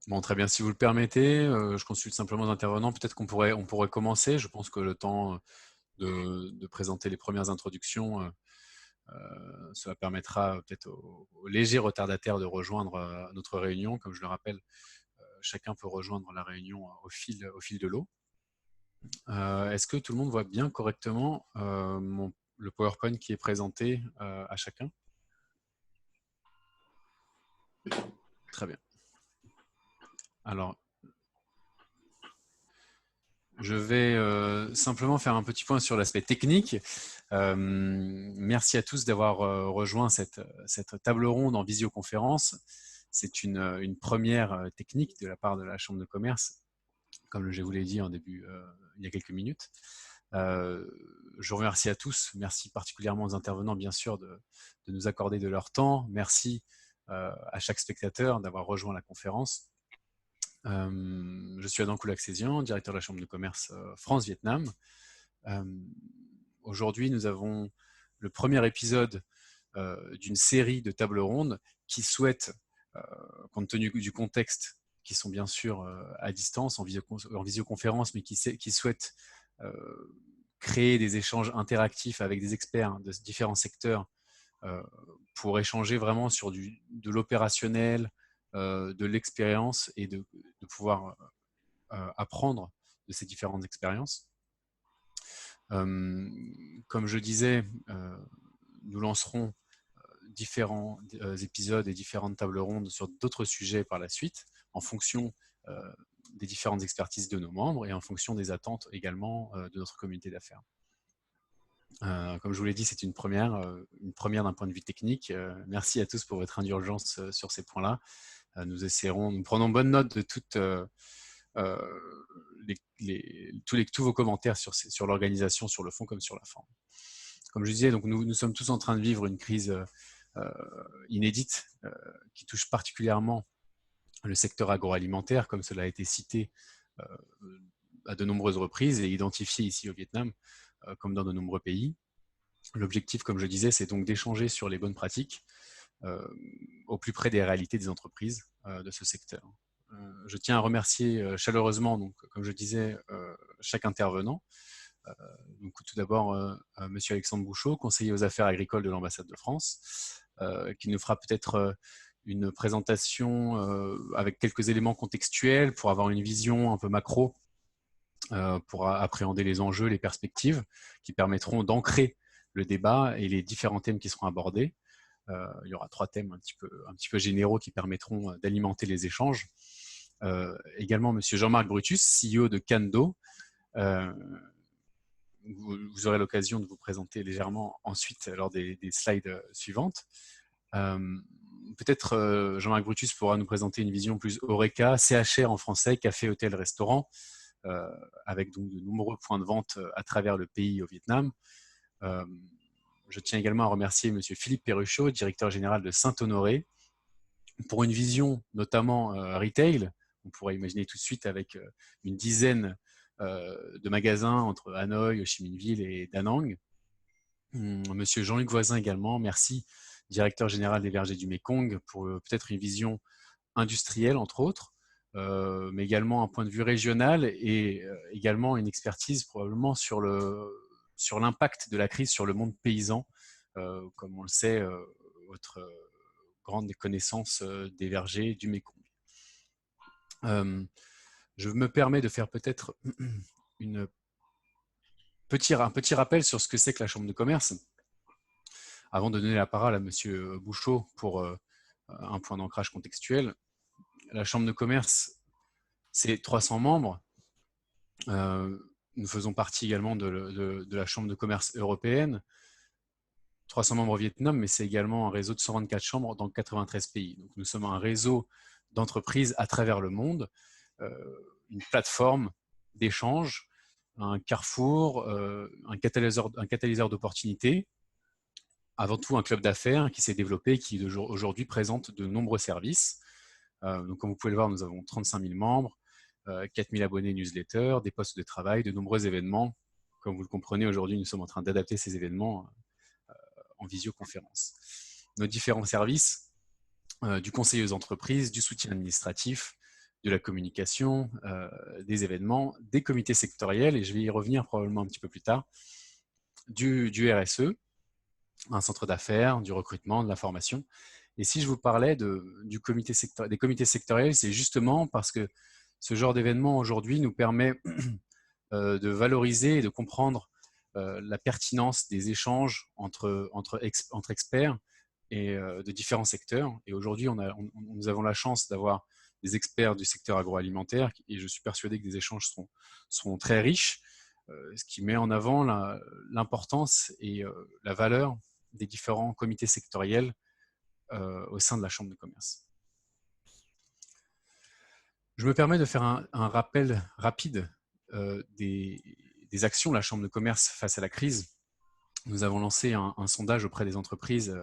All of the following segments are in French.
Bon, très bien. Si vous le permettez, je consulte simplement les intervenants. Peut-être on pourrait commencer. Je pense que le temps de présenter les premières introductions, cela permettra peut-être aux légers retardataires de rejoindre notre réunion. Comme je le rappelle, chacun peut rejoindre la réunion au fil de l'eau. Est-ce que tout le monde voit bien correctement le PowerPoint qui est présenté à chacun? Très bien. Alors, je vais simplement faire un petit point sur l'aspect technique. Merci à tous d'avoir rejoint cette table ronde en visioconférence. C'est une première technique de la part de la Chambre de commerce, comme je vous l'ai dit en début, il y a quelques minutes. Je vous remercie à tous. Merci particulièrement aux intervenants, bien sûr, de nous accorder de leur temps. Merci à chaque spectateur d'avoir rejoint la conférence. Je suis Adam Koulaksesian, directeur de la Chambre de commerce France-Vietnam. Aujourd'hui, nous avons le premier épisode d'une série de tables rondes qui souhaitent, compte tenu du contexte, qui sont bien sûr à distance, en visioconférence, mais qui souhaitent créer des échanges interactifs avec des experts de différents secteurs pour échanger vraiment sur de l'opérationnel, de l'expérience et de pouvoir apprendre de ces différentes expériences. Comme je disais, nous lancerons différents épisodes et différentes tables rondes sur d'autres sujets par la suite, en fonction des différentes expertises de nos membres et en fonction des attentes également de notre communauté d'affaires. Comme je vous l'ai dit, c'est une première d'un point de vue technique. Merci à tous pour votre indulgence sur ces points-là. Nous prenons bonne note de tous vos commentaires sur l'organisation, sur le fond comme sur la forme. Comme je disais, donc nous sommes tous en train de vivre une crise inédite qui touche particulièrement le secteur agroalimentaire, comme cela a été cité à de nombreuses reprises et identifié ici au Vietnam, comme dans de nombreux pays. L'objectif, comme je disais, c'est donc d'échanger sur les bonnes pratiques au plus près des réalités des entreprises de ce secteur. Je tiens à remercier chaleureusement, donc, comme je disais, chaque intervenant. Donc, tout d'abord, Monsieur Alexandre Bouchot, conseiller aux affaires agricoles de l'ambassade de France, qui nous fera peut-être une présentation avec quelques éléments contextuels pour avoir une vision un peu macro, pour appréhender les enjeux, les perspectives, qui permettront d'ancrer le débat et les différents thèmes qui seront abordés. Il y aura 3 thèmes un petit peu généraux qui permettront d'alimenter les échanges. Également, Monsieur Jean-Marc Brutus, CEO de Cando. Vous aurez l'occasion de vous présenter légèrement ensuite lors des slides suivantes. Peut-être Jean-Marc Brutus pourra nous présenter une vision plus HoReCa, CHR en français, café, hôtel, restaurant, avec donc de nombreux points de vente à travers le pays au Vietnam. Je tiens également à remercier M. Philippe Perruchot, directeur général de Saint-Honoré, pour une vision notamment retail. On pourrait imaginer tout de suite avec une dizaine de magasins entre Hanoï, Ho Chi Minh Ville et Da Nang. Monsieur Jean-Luc Voisin également, merci, directeur général des Vergers du Mékong, pour peut-être une vision industrielle, entre autres, mais également un point de vue régional et également une expertise probablement sur l'impact de la crise sur le monde paysan, comme on le sait, votre grande connaissance des vergers du Mékong. Je me permets de faire peut-être un petit rappel sur ce que c'est que la Chambre de commerce, avant de donner la parole à M. Bouchot pour un point d'ancrage contextuel. La Chambre de commerce, c'est 300 membres. Nous faisons partie également de la Chambre de commerce européenne. 300 membres au Vietnam, mais c'est également un réseau de 124 chambres dans 93 pays. Donc nous sommes un réseau d'entreprises à travers le monde, une plateforme d'échange, un carrefour, un catalyseur d'opportunités, avant tout un club d'affaires qui s'est développé et qui aujourd'hui présente de nombreux services. Donc comme vous pouvez le voir, nous avons 35 000 membres, 4 000 abonnés newsletters, des postes de travail, de nombreux événements. Comme vous le comprenez, aujourd'hui, nous sommes en train d'adapter ces événements en visioconférence. Nos différents services, du conseil aux entreprises, du soutien administratif, de la communication, des événements, des comités sectoriels, et je vais y revenir probablement un petit peu plus tard, du RSE, un centre d'affaires, du recrutement, de la formation. Et si je vous parlais des comités sectoriels, c'est justement parce que ce genre d'événement aujourd'hui nous permet de valoriser et de comprendre la pertinence des échanges entre experts et de différents secteurs. Et aujourd'hui, nous avons la chance d'avoir des experts du secteur agroalimentaire et je suis persuadé que des échanges seront très riches, ce qui met en avant l'importance et la valeur des différents comités sectoriels au sein de la Chambre de commerce. Je me permets de faire un rappel rapide des actions de la Chambre de commerce face à la crise. Nous avons lancé un sondage auprès des entreprises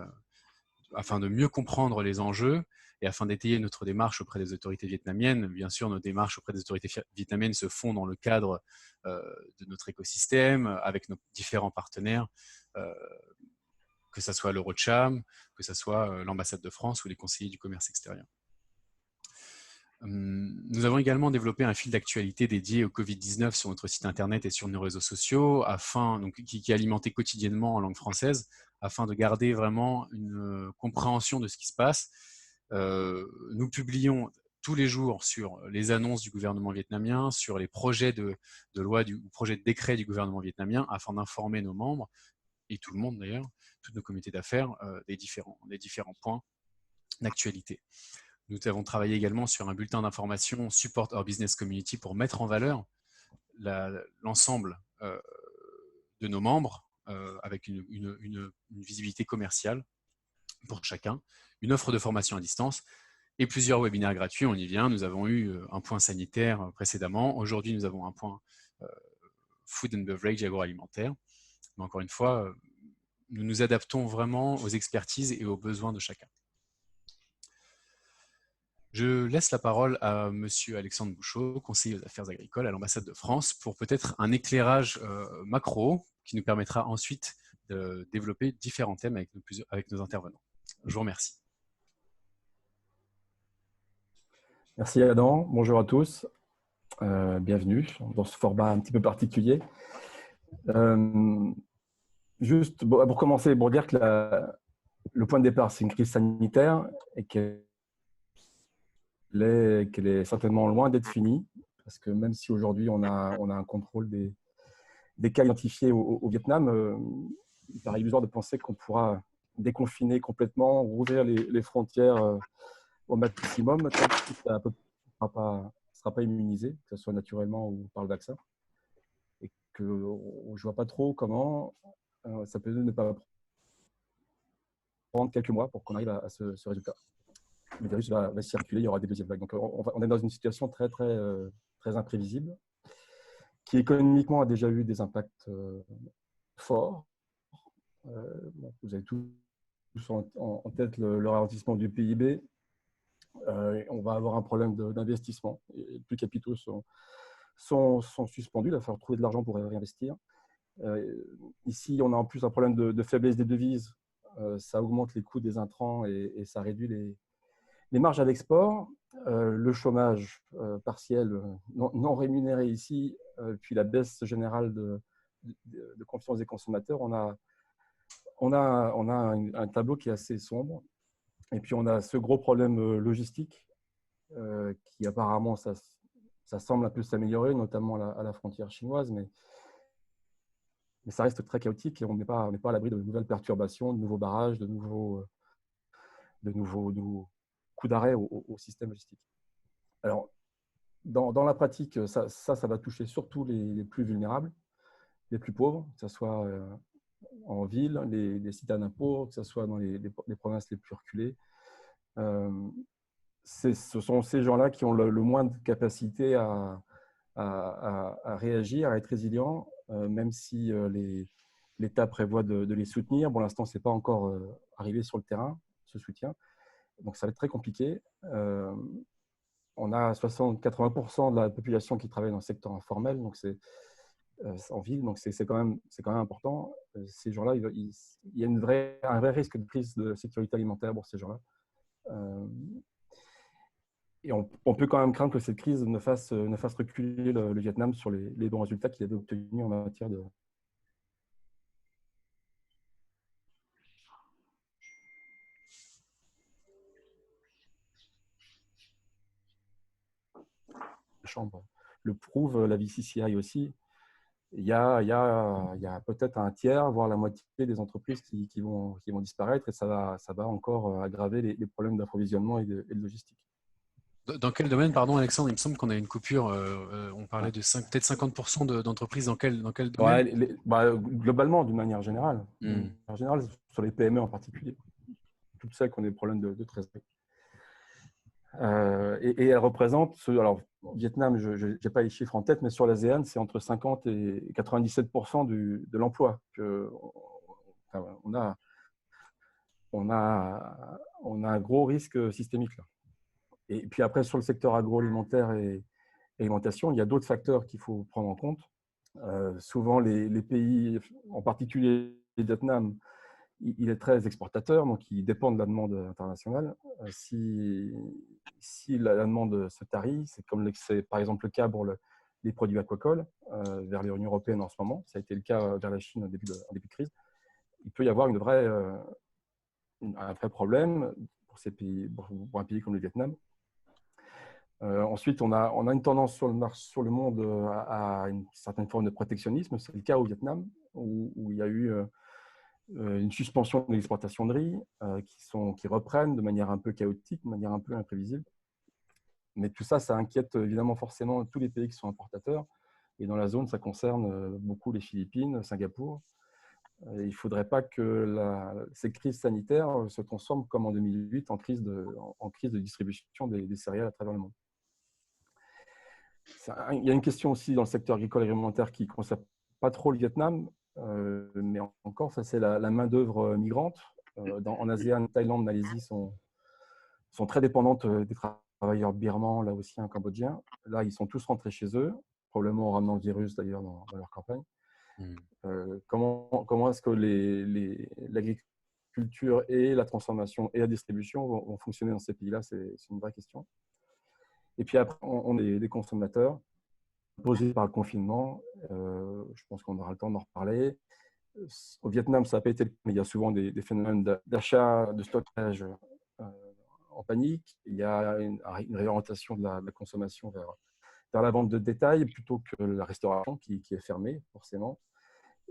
afin de mieux comprendre les enjeux et afin d'étayer notre démarche auprès des autorités vietnamiennes. Bien sûr, nos démarches auprès des autorités vietnamiennes se font dans le cadre de notre écosystème, avec nos différents partenaires, que ce soit l'Eurocham, que ce soit l'ambassade de France ou les conseillers du commerce extérieur. Nous avons également développé un fil d'actualité dédié au Covid-19 sur notre site internet et sur nos réseaux sociaux, qui est alimenté quotidiennement en langue française, afin de garder vraiment une compréhension de ce qui se passe. Nous publions tous les jours sur les annonces du gouvernement vietnamien, sur les projets de loi ou projets de décret du gouvernement vietnamien, afin d'informer nos membres, et tout le monde d'ailleurs, tous nos comités d'affaires, des différents points d'actualité. Nous avons travaillé également sur un bulletin d'information Support Our Business Community pour mettre en valeur l'ensemble de nos membres avec une visibilité commerciale pour chacun, une offre de formation à distance et plusieurs webinaires gratuits. On y vient. Nous avons eu un point sanitaire précédemment. Aujourd'hui, nous avons un point food and beverage agroalimentaire. Mais encore une fois, nous nous adaptons vraiment aux expertises et aux besoins de chacun. Je laisse la parole à Monsieur Alexandre Bouchot, conseiller aux affaires agricoles à l'ambassade de France, pour peut-être un éclairage macro qui nous permettra ensuite de développer différents thèmes avec nos intervenants. Je vous remercie. Merci Adam, bonjour à tous, bienvenue dans ce format un petit peu particulier. Juste pour commencer, pour dire que le point de départ, c'est une crise sanitaire et qu'elle est certainement loin d'être finie, parce que même si aujourd'hui on a un contrôle des cas identifiés au Vietnam, il paraît illusoire de penser qu'on pourra déconfiner complètement, rouvrir les frontières au maximum, tant que ça ne sera pas immunisé, que ce soit naturellement ou par le vaccin. Et que je ne vois pas trop comment ça peut ne pas prendre quelques mois pour qu'on arrive à ce résultat. Le virus va circuler, il y aura des deuxièmes vagues. Donc on est dans une situation très, très, très imprévisible, qui économiquement a déjà eu des impacts forts. Vous avez tous en tête le ralentissement du PIB. On va avoir un problème d'investissement. Les plus capitaux sont suspendus. Il va falloir trouver de l'argent pour réinvestir. Ici, on a en plus un problème de faiblesse des devises. Ça augmente les coûts des intrants et ça réduit les marges à l'export. Le chômage partiel non rémunéré ici, puis la baisse générale de confiance des consommateurs. On a un tableau qui est assez sombre. Et puis, on a ce gros problème logistique qui apparemment, ça semble un peu s'améliorer, notamment à la frontière chinoise, mais ça reste très chaotique et on n'est pas à l'abri de nouvelles perturbations, de nouveaux barrages, de nouveaux coups d'arrêt au système logistique. Alors, dans la pratique, ça va toucher surtout les plus vulnérables, les plus pauvres, que ce soit en ville, les citadins pauvres, que ce soit dans les provinces les plus reculées. Ce sont ces gens-là qui ont le moins de capacité à réagir, à être résilients, même si l'État prévoit de les soutenir. Pour l'instant, ce n'est pas encore arrivé sur le terrain, ce soutien. Donc, ça va être très compliqué. On a 80% de la population qui travaille dans le secteur informel, donc c'est en ville, donc c'est quand même important. Ces gens-là, il y a un vrai risque de crise de sécurité alimentaire pour ces gens-là. Et on peut quand même craindre que cette crise ne fasse reculer le Vietnam sur les bons résultats qu'il avait obtenus en matière de. La Chambre le prouve, la VCCI aussi. Il y a peut-être un tiers, voire la moitié des entreprises qui vont disparaître, et ça va encore aggraver les problèmes d'approvisionnement et de logistique. Dans quel domaine, pardon Alexandre? Il me semble qu'on a une coupure, on parlait Ouais. de peut-être 50% d'entreprises dans quel domaine? Ouais, globalement, d'une manière générale, Hmm. sur les PME en particulier, toutes celles qui ont des problèmes de trésorerie. Et elle représente, alors Vietnam, je n'ai pas les chiffres en tête, mais sur l'ASEAN, c'est entre 50 et 97% de l'emploi. On a un gros risque systémique là. Et puis après, sur le secteur agroalimentaire et alimentation, il y a d'autres facteurs qu'il faut prendre en compte. Souvent, les pays, en particulier le Vietnam, il est très exportateur, donc il dépend de la demande internationale. Si la demande se tarit, c'est par exemple le cas pour les produits aquacoles vers l'Union européenne en ce moment, ça a été le cas vers la Chine en début de crise, il peut y avoir un vrai problème pour ces pays, pour un pays comme le Vietnam. Ensuite, on a une tendance sur le monde à une certaine forme de protectionnisme. C'est le cas au Vietnam, où il y a eu une suspension de l'exportation de riz qui reprennent de manière un peu chaotique, de manière un peu imprévisible. Mais tout ça, ça inquiète évidemment forcément tous les pays qui sont importateurs. Et dans la zone, ça concerne beaucoup les Philippines, Singapour. Il ne faudrait pas que ces crises sanitaires se transforment comme en 2008 en crise de distribution des céréales à travers le monde. Il y a une question aussi dans le secteur agricole et alimentaire qui ne concerne pas trop le Vietnam, mais encore, ça c'est la main-d'œuvre migrante. En ASEAN, Thaïlande, Malaisie sont très dépendantes des travailleurs birmans, là aussi, cambodgiens. Là, ils sont tous rentrés chez eux, probablement en ramenant le virus d'ailleurs dans leur campagne. Comment est-ce que l'agriculture et la transformation et la distribution vont fonctionner dans ces pays-là? C'est une vraie question. Et puis après, on est des consommateurs posés par le confinement. Je pense qu'on aura le temps d'en reparler. Au Vietnam, ça n'a pas été le cas, mais il y a souvent des phénomènes d'achat, de stockage en panique. Il y a une réorientation de la consommation vers la vente de détail plutôt que la restauration qui est fermée, forcément.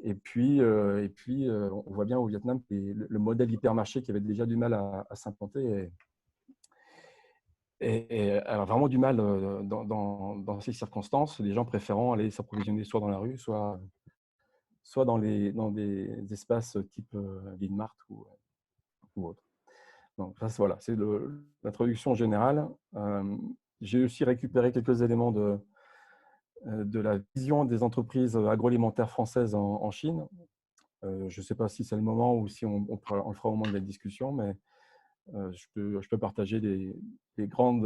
Et puis, on voit bien au Vietnam que le modèle hypermarché qui avait déjà du mal à s'implanter et a vraiment du mal dans ces circonstances, les gens préférant aller s'approvisionner soit dans la rue, soit dans des espaces type Lidmart ou autre. Donc, ça, voilà, c'est l'introduction générale. J'ai aussi récupéré quelques éléments de la vision des entreprises agroalimentaires françaises en Chine. Je ne sais pas si c'est le moment ou si on le fera au moment de la discussion, mais je peux partager les grands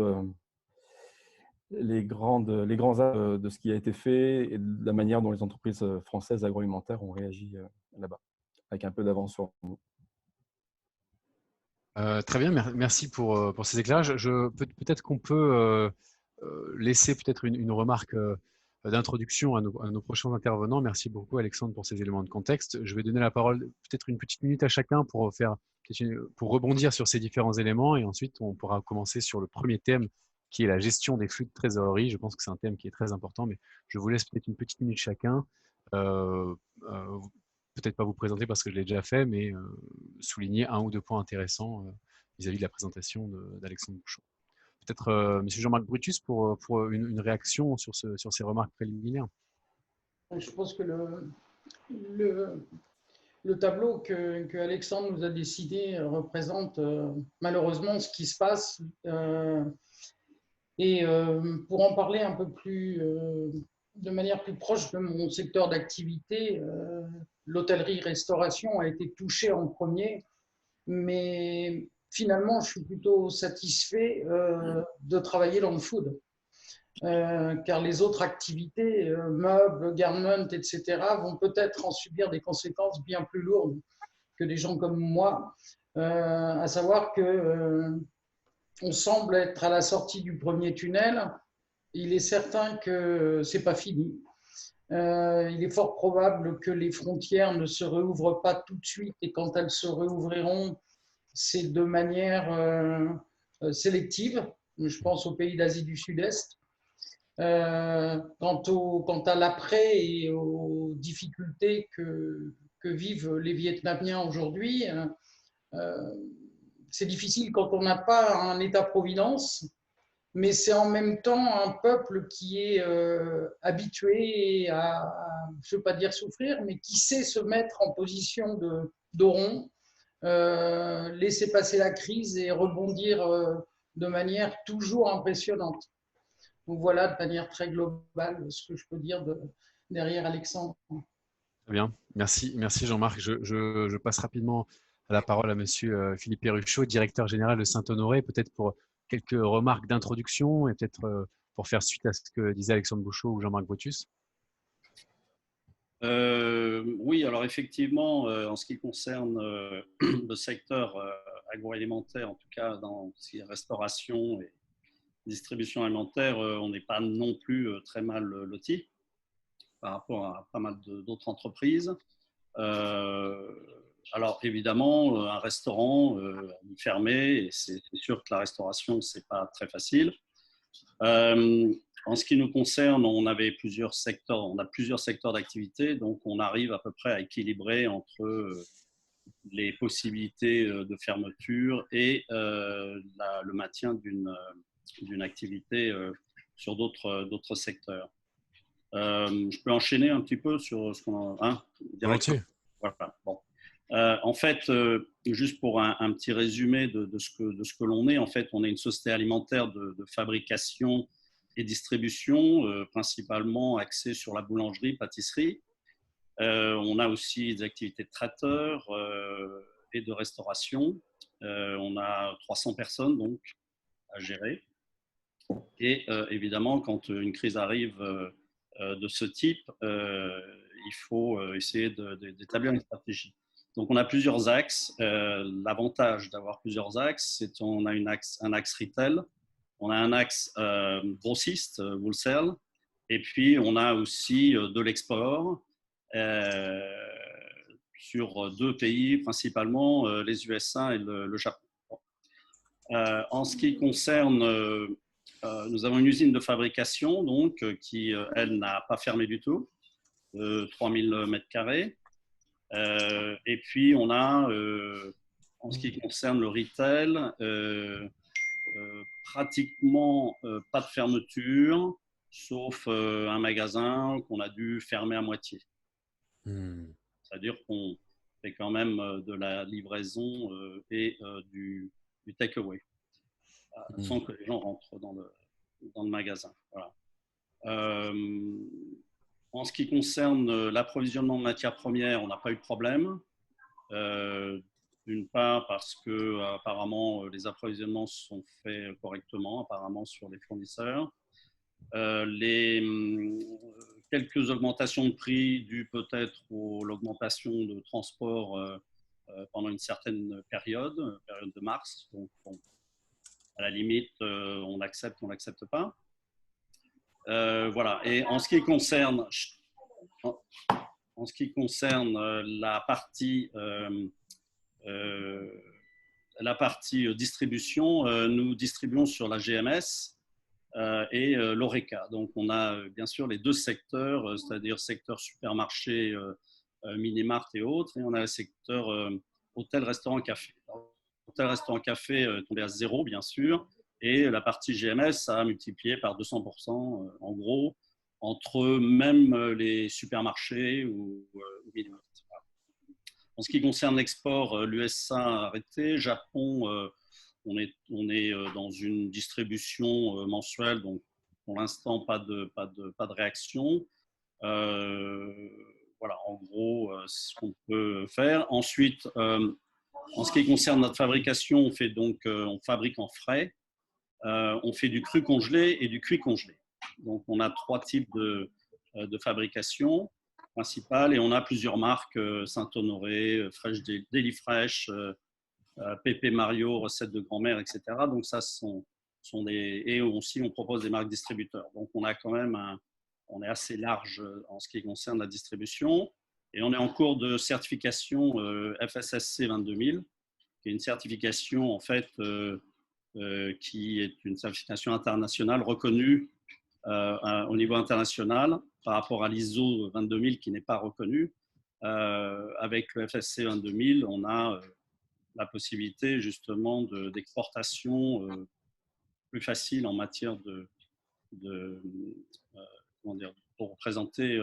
axes de ce qui a été fait et de la manière dont les entreprises françaises agroalimentaires ont réagi là-bas, avec un peu d'avance sur nous. Très bien, merci pour ces éclairages. Peut-être qu'on peut laisser peut-être une remarque d'introduction à nos prochains intervenants. Merci beaucoup Alexandre pour ces éléments de contexte. Je vais donner la parole peut-être une petite minute à chacun pour rebondir sur ces différents éléments, et ensuite on pourra commencer sur le premier thème qui est la gestion des flux de trésorerie. Je pense que c'est un thème qui est très important, mais je vous laisse peut-être une petite minute chacun. Euh, euh, Peut-être pas vous présenter parce que je l'ai déjà fait, mais souligner un ou deux points intéressants vis-à-vis de la présentation d'Alexandre Bouchon. Peut-être Monsieur Jean-Marc Brutus pour une réaction sur ces remarques préliminaires. Je pense que le tableau que Alexandre nous a dessiné représente malheureusement ce qui se passe. Et pour en parler un peu plus, de manière plus proche de mon secteur d'activité, l'hôtellerie-restauration a été touchée en premier, mais finalement, je suis plutôt satisfait de travailler dans le food. Car les autres activités, meubles, garment, etc., vont peut-être en subir des conséquences bien plus lourdes que des gens comme moi, à savoir que on semble être à la sortie du premier tunnel. Il est certain que ce n'est pas fini. Il est fort probable que les frontières ne se réouvrent pas tout de suite et quand elles se réouvriront, c'est de manière sélective. Je pense aux pays d'Asie du Sud-Est. Quant à l'après et aux difficultés que vivent les Vietnamiens aujourd'hui, c'est difficile quand on n'a pas un État-providence, mais c'est en même temps un peuple qui est habitué je ne veux pas dire souffrir, mais qui sait se mettre en position de rond, laisser passer la crise et rebondir de manière toujours impressionnante. Donc voilà, de manière très globale, ce que je peux dire derrière Alexandre. Très bien, merci Jean-Marc. Je passe rapidement la parole à monsieur Philippe Perruchot, directeur général de Saint-Honoré, peut-être pour quelques remarques d'introduction et peut-être pour faire suite à ce que disaient Alexandre Bouchot ou Jean-Marc Brutus. Oui, alors effectivement, en ce qui concerne le secteur agroalimentaire, en tout cas dans ce qui est restauration et distribution alimentaire, on n'est pas non plus très mal loti par rapport à pas mal d'autres entreprises. Alors évidemment, un restaurant fermé, et c'est sûr que la restauration, c'est pas très facile. En ce qui nous concerne, on a plusieurs secteurs d'activité, donc on arrive à peu près à équilibrer entre les possibilités de fermeture et le maintien d'une activité sur d'autres secteurs. Je peux enchaîner un petit peu sur ce qu'on a. Volontiers. Voilà. Bon. En fait, juste pour un petit résumé de ce que l'on est, en fait, on est une société alimentaire de fabrication et distribution, principalement axée sur la boulangerie, pâtisserie. On a aussi des activités de traiteur et de restauration. On a 300 personnes donc à gérer. Et évidemment, quand une crise arrive de ce type, il faut essayer d'établir une stratégie. Donc, on a plusieurs axes. L'avantage d'avoir plusieurs axes, c'est qu'on a un axe retail, on a un axe grossiste, wholesale, et puis on a aussi de l'export sur 2 pays, principalement les USA et le Japon. En ce qui concerne, nous avons une usine de fabrication donc, qui, elle, n'a pas fermé du tout, 3000 m². Et puis, on a, en ce qui concerne le retail, pratiquement pas de fermeture, sauf un magasin qu'on a dû fermer à moitié. C'est-à-dire qu'on fait quand même de la livraison et du take-away, sans que les gens rentrent dans le magasin. Voilà. En ce qui concerne l'approvisionnement de matières premières, on n'a pas eu de problème. D'une part parce que apparemment les approvisionnements sont faits correctement, apparemment sur les fournisseurs. Quelques augmentations de prix dues peut-être à l'augmentation de transport pendant une certaine période de mars. Donc, bon, à la limite, on accepte, on n'accepte pas. Voilà. Et en ce qui concerne la partie distribution, nous distribuons sur la GMS et l'Horeca. Donc, on a bien sûr les 2 secteurs, c'est-à-dire secteur supermarché, mini-mart et autres, et on a le secteur hôtel, restaurant, café. Hôtel, restaurant, café est tombé à 0, bien sûr, et la partie GMS a multiplié par 200%, en gros, entre même les supermarchés ou mini-mart. En ce qui concerne l'export, l'USA a arrêté. Japon, on est dans une distribution mensuelle, donc pour l'instant, pas de réaction. Voilà, en gros, ce qu'on peut faire. Ensuite, en ce qui concerne notre fabrication, on fabrique en frais. On fait du cru congelé et du cuit congelé. Donc, on a 3 types de fabrication principale et on a plusieurs marques, Saint-Honoré, Deli Fresh, Pépé Mario, recettes de grand-mère, etc. Donc ça, sont des… Et aussi, on propose des marques distributeurs. Donc on a quand même on est assez large en ce qui concerne la distribution. Et on est en cours de certification FSSC 22000, qui est une certification en fait qui est une certification internationale reconnue au niveau international par rapport à l'ISO 22000 qui n'est pas reconnue. Avec le FSC 22000, on a la possibilité justement d'exportation plus facile en matière comment dire, pour présenter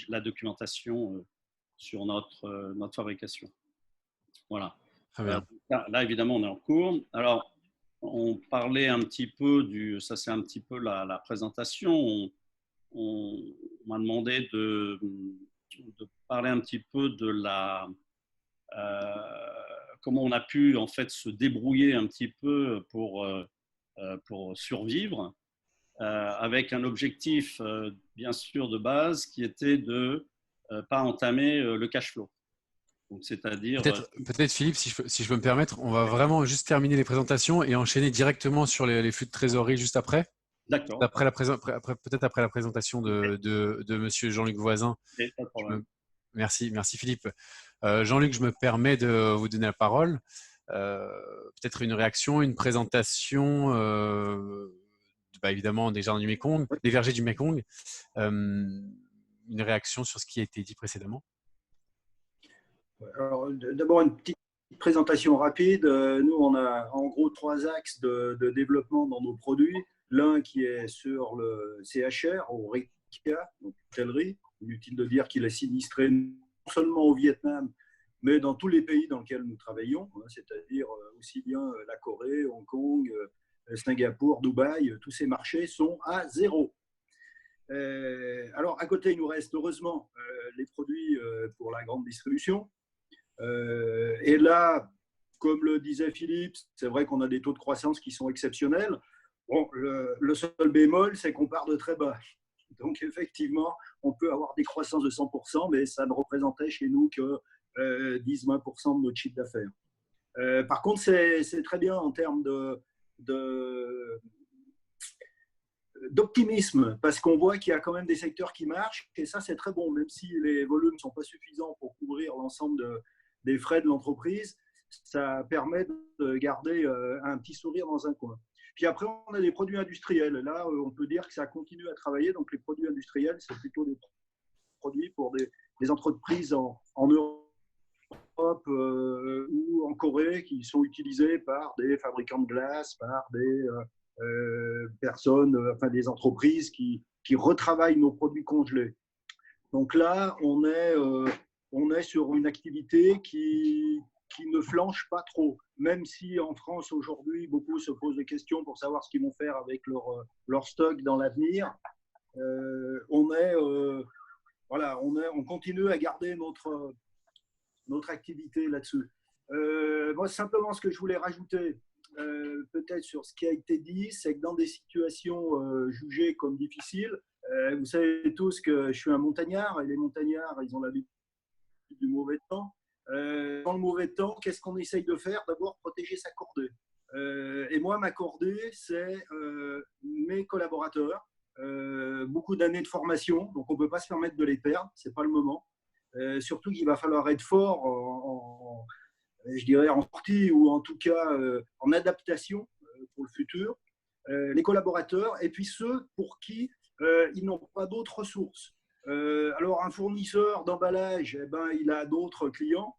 la documentation sur notre fabrication. Voilà. Très bien. Là, évidemment, on est en cours. Alors, on parlait un petit peu ça c'est un petit peu la présentation. On m'a demandé de parler un petit peu de comment on a pu en fait se débrouiller un petit peu pour survivre, avec un objectif bien sûr de base qui était de pas entamer le cash flow. Donc, c'est-à-dire… Peut-être Philippe, si je peux me permettre, on va vraiment juste terminer les présentations et enchaîner directement sur les flux de trésorerie juste après. D'accord. Peut-être après la présentation de Monsieur Jean-Luc Voisin. Okay, pas de problème. Merci Philippe. Jean-Luc, je me permets de vous donner la parole. Peut-être une réaction, une présentation, évidemment des jardins du Mékong, des vergers du Mékong. Une réaction sur ce qui a été dit précédemment. Alors, d'abord, une petite présentation rapide. Nous, on a en gros 3 axes de développement dans nos produits. L'un qui est sur le CHR, au RICA, donc l'hôtellerie. Inutile de dire qu'il est sinistré non seulement au Vietnam, mais dans tous les pays dans lesquels nous travaillons, c'est-à-dire aussi bien la Corée, Hong Kong, Singapour, Dubaï, tous ces marchés sont à 0. Alors, à côté, il nous reste heureusement les produits pour la grande distribution. Et là, comme le disait Philippe, c'est vrai qu'on a des taux de croissance qui sont exceptionnels. Bon, le seul bémol, c'est qu'on part de très bas. Donc, effectivement, on peut avoir des croissances de 100%, mais ça ne représentait chez nous que 10-20% de notre chiffre d'affaires. Par contre, c'est très bien en termes d'optimisme, parce qu'on voit qu'il y a quand même des secteurs qui marchent, et ça, c'est très bon, même si les volumes ne sont pas suffisants pour couvrir l'ensemble des frais de l'entreprise, ça permet de garder un petit sourire dans un coin. Puis après, on a des produits industriels. Là, on peut dire que ça continue à travailler. Donc, les produits industriels, c'est plutôt des produits pour des entreprises en Europe ou en Corée qui sont utilisés par des fabricants de glace, par des personnes, enfin des entreprises qui retravaillent nos produits congelés. Donc là, on est sur une activité qui ne flanche pas trop, même si en France aujourd'hui beaucoup se posent des questions pour savoir ce qu'ils vont faire avec leur stock dans l'avenir. On continue à garder notre activité là-dessus. Moi, simplement, ce que je voulais rajouter, peut-être sur ce qui a été dit, c'est que dans des situations jugées comme difficiles, vous savez tous que je suis un montagnard, et les montagnards, ils ont l'habitude du mauvais temps. Dans le mauvais temps, qu'est-ce qu'on essaye de faire? D'abord, protéger sa cordée. Et moi, ma cordée, c'est mes collaborateurs. Beaucoup d'années de formation, donc on ne peut pas se permettre de les perdre, ce n'est pas le moment. Surtout qu'il va falloir être fort je dirais en sortie ou en tout cas en adaptation pour le futur. Les collaborateurs et puis ceux pour qui ils n'ont pas d'autres ressources. Alors un fournisseur d'emballage, il a d'autres clients.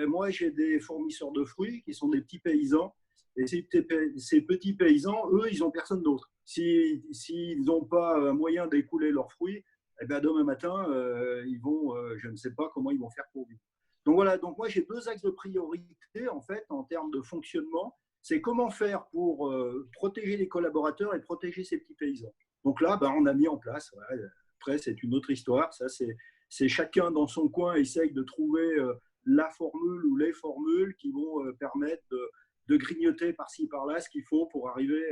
Moi, j'ai des fournisseurs de fruits qui sont des petits paysans. Et ces petits paysans, eux, ils n'ont personne d'autre. S'ils n'ont pas un moyen d'écouler leurs fruits, demain matin, ils vont, je ne sais pas comment ils vont faire pour vivre. Donc voilà, donc moi j'ai 2 axes de priorité en fait en termes de fonctionnement. C'est comment faire pour protéger les collaborateurs et protéger ces petits paysans. Donc là, on a mis en place. Voilà, après, c'est une autre histoire. Ça, c'est chacun dans son coin essaye de trouver la formule ou les formules qui vont permettre de grignoter par-ci par-là ce qu'il faut pour arriver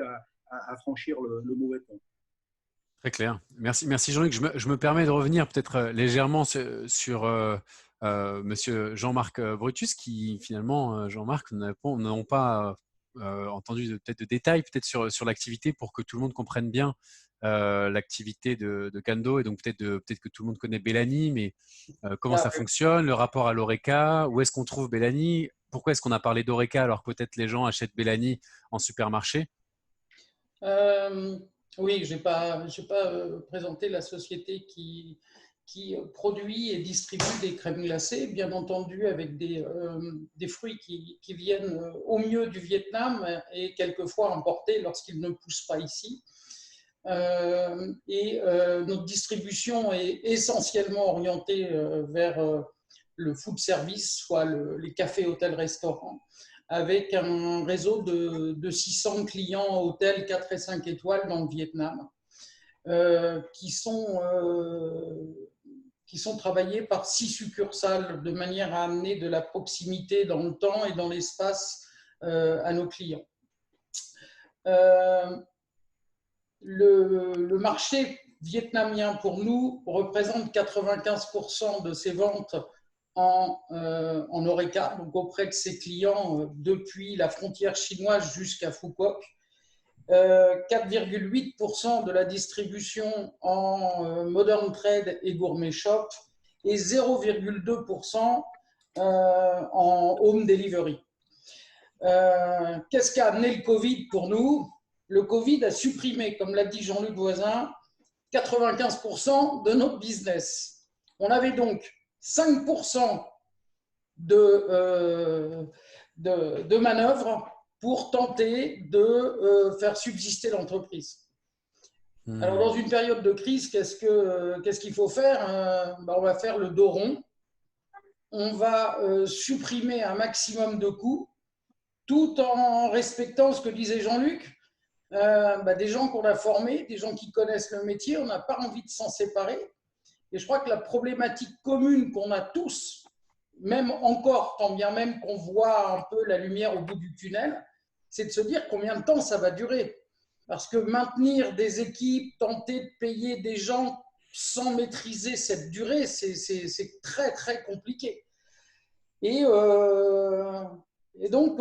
à franchir le mauvais temps. Très clair. Merci Jean-Luc. Je me permets de revenir peut-être légèrement sur Monsieur Jean-Marc Brutus, qui finalement, Jean-Marc, nous n'avons pas entendu peut-être de détails peut-être sur l'activité pour que tout le monde comprenne bien l'activité de Kando, et donc peut-être que tout le monde connaît Bellany, mais comment ça fonctionne, le rapport à l'Horeca, où est-ce qu'on trouve Bellany, pourquoi est-ce qu'on a parlé d'Horeca alors que peut-être les gens achètent Bellany en supermarché? Oui, je n'ai pas présenté la société qui produit et distribue des crèmes glacées, bien entendu avec des fruits qui viennent au mieux du Vietnam et quelquefois importés lorsqu'ils ne poussent pas ici. Notre distribution est essentiellement orientée vers le food service, soit les cafés, hôtels, restaurants, avec un réseau de 600 clients hôtels 4 et 5 étoiles dans le Vietnam, qui sont travaillés par 6 succursales de manière à amener de la proximité dans le temps et dans l'espace à nos clients. Le marché vietnamien pour nous représente 95% de ses ventes en Horeca, donc auprès de ses clients depuis la frontière chinoise jusqu'à Phu Quoc. 4,8% de la distribution en modern trade et gourmet shop et 0,2% en home delivery. Qu'est-ce qu'a amené le Covid pour nous? Le Covid a supprimé, comme l'a dit Jean-Luc Voisin, 95% de notre business. On avait donc 5% de manœuvres pour tenter de faire subsister l'entreprise. Alors, dans une période de crise, qu'est-ce qu'il faut faire? On va faire le dos rond. On va supprimer un maximum de coûts, tout en respectant ce que disait Jean-Luc. Des gens qu'on a formés, des gens qui connaissent le métier, on n'a pas envie de s'en séparer. Et je crois que la problématique commune qu'on a tous, même encore, tant bien même qu'on voit un peu la lumière au bout du tunnel, c'est de se dire combien de temps ça va durer. Parce que maintenir des équipes, tenter de payer des gens sans maîtriser cette durée, c'est très, très compliqué. Et donc,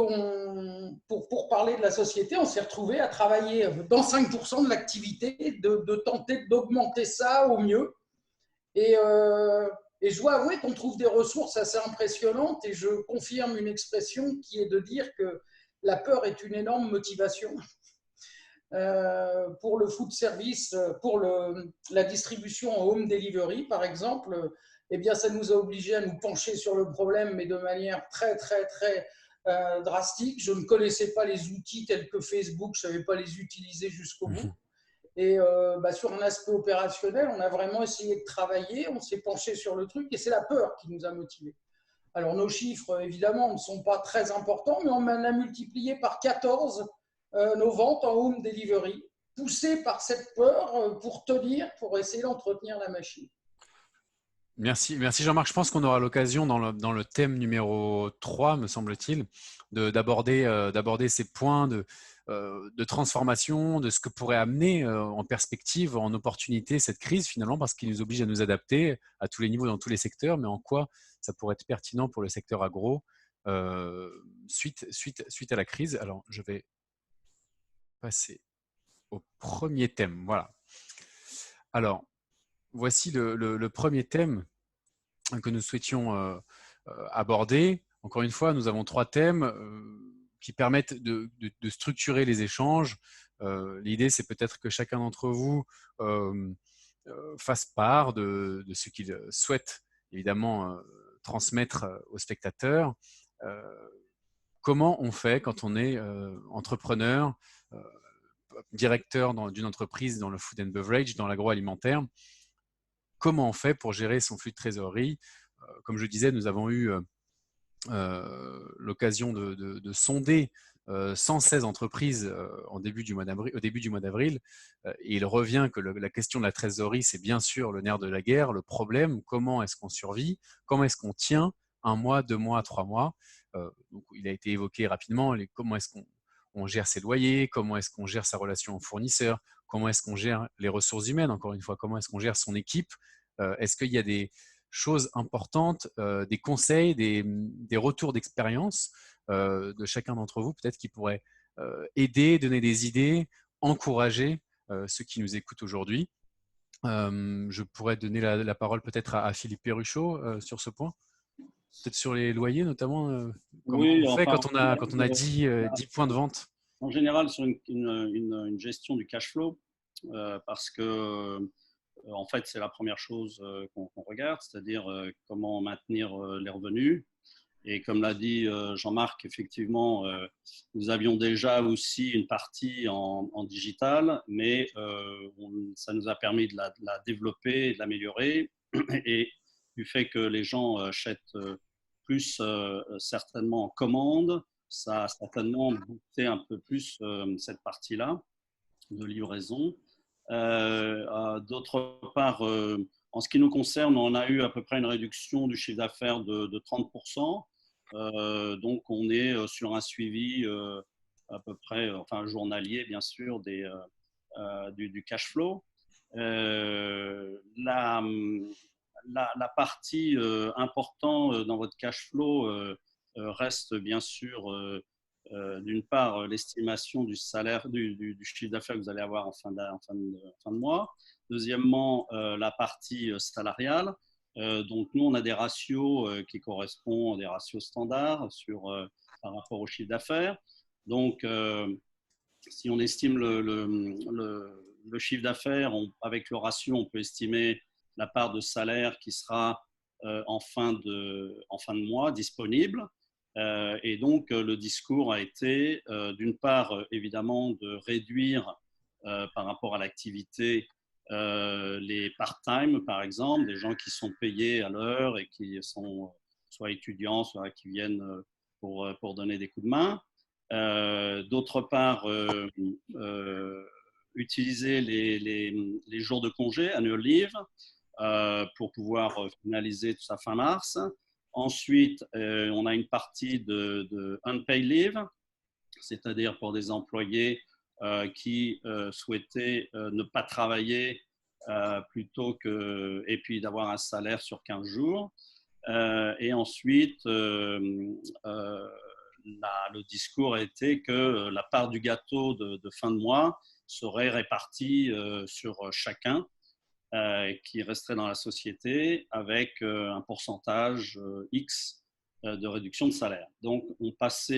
pour parler de la société, on s'est retrouvé à travailler dans 5% de l'activité, de tenter d'augmenter ça au mieux. Et je dois avouer qu'on trouve des ressources assez impressionnantes, et je confirme une expression qui est de dire que la peur est une énorme motivation. Pour le food service, pour la distribution en home delivery, par exemple, eh bien, ça nous a obligés à nous pencher sur le problème, mais de manière très, très, très drastique. Je ne connaissais pas les outils tels que Facebook, je ne savais pas les utiliser jusqu'au bout. Et sur un aspect opérationnel, on a vraiment essayé de travailler, on s'est penché sur le truc, et c'est la peur qui nous a motivés. Alors, nos chiffres, évidemment, ne sont pas très importants, mais on a multiplié par 14 nos ventes en home delivery, poussées par cette peur pour tenir, pour essayer d'entretenir la machine. Merci Jean-Marc. Je pense qu'on aura l'occasion dans le thème numéro 3, me semble-t-il, d'aborder ces points de transformation, de ce que pourrait amener en perspective, en opportunité, cette crise finalement, parce qu'il nous oblige à nous adapter à tous les niveaux, dans tous les secteurs, mais en quoi ça pourrait être pertinent pour le secteur agro suite à la crise. Alors, je vais passer au premier thème. Voilà. Alors, voici le premier thème que nous souhaitions aborder. Encore une fois, nous avons 3 thèmes qui permettent de structurer les échanges. L'idée, c'est peut-être que chacun d'entre vous fasse part de ce qu'il souhaite évidemment transmettre aux spectateurs. Comment on fait quand on est entrepreneur, directeur d'une entreprise dans le food and beverage, dans l'agroalimentaire? Comment on fait pour gérer son flux de trésorerie? Comme je disais, nous avons eu l'occasion de sonder 116 entreprises au début du mois d'avril. Et il revient que la question de la trésorerie, c'est bien sûr le nerf de la guerre, le problème, comment est-ce qu'on survit, comment est-ce qu'on tient 1 mois, 2 mois, 3 mois. Donc, il a été évoqué rapidement, comment est-ce qu'on gère ses loyers, comment est-ce qu'on gère sa relation aux fournisseurs, comment est-ce qu'on gère les ressources humaines, encore une fois, comment est-ce qu'on gère son équipe. Est-ce qu'il y a des choses importantes, des conseils, des retours d'expérience de chacun d'entre vous, peut-être qui pourraient aider, donner des idées, encourager ceux qui nous écoutent aujourd'hui. Je pourrais donner la parole peut-être à Philippe Perruchot sur ce point. Peut-être sur les loyers notamment. Comment Oui, on fait enfin, quand on a 10 points de vente? en général, sur une gestion du cash flow, parce que en fait, c'est la première chose qu'on regarde, c'est-à-dire comment maintenir les revenus. Et comme l'a dit Jean-Marc, effectivement, nous avions déjà aussi une partie en digital, mais ça nous a permis de la développer, de l'améliorer. Et du fait que les gens achètent plus certainement en commande, ça a certainement boosté un peu plus cette partie-là de livraison. D'autre part, en ce qui nous concerne, on a eu à peu près une réduction du chiffre d'affaires de 30%. Donc, on est sur un suivi à peu près, enfin journalier, bien sûr, du cash flow. La partie importante dans votre cash flow reste bien sûr d'une part l'estimation du salaire, du chiffre d'affaires que vous allez avoir en fin de mois. Deuxièmement, la partie salariale. Donc nous, on a des ratios qui correspondent à des ratios standards par rapport au chiffre d'affaires. Donc, si on estime le chiffre d'affaires, avec le ratio, on peut estimer la part de salaire qui sera en fin de mois disponible. Et donc, le discours a été, d'une part, évidemment, de réduire par rapport à l'activité les part-time, par exemple, des gens qui sont payés à l'heure et qui sont soit étudiants, soit qui viennent pour donner des coups de main. D'autre part, utiliser les jours de congé, annual leave, pour pouvoir finaliser tout ça fin mars. Ensuite, on a une partie de unpaid leave, c'est-à-dire pour des employés qui souhaitaient ne pas travailler plutôt que, et puis d'avoir un salaire sur 15 jours. Et ensuite, le discours a été que la part du gâteau de fin de mois serait répartie sur chacun qui resterait dans la société avec un pourcentage X de réduction de salaire. Donc, on passe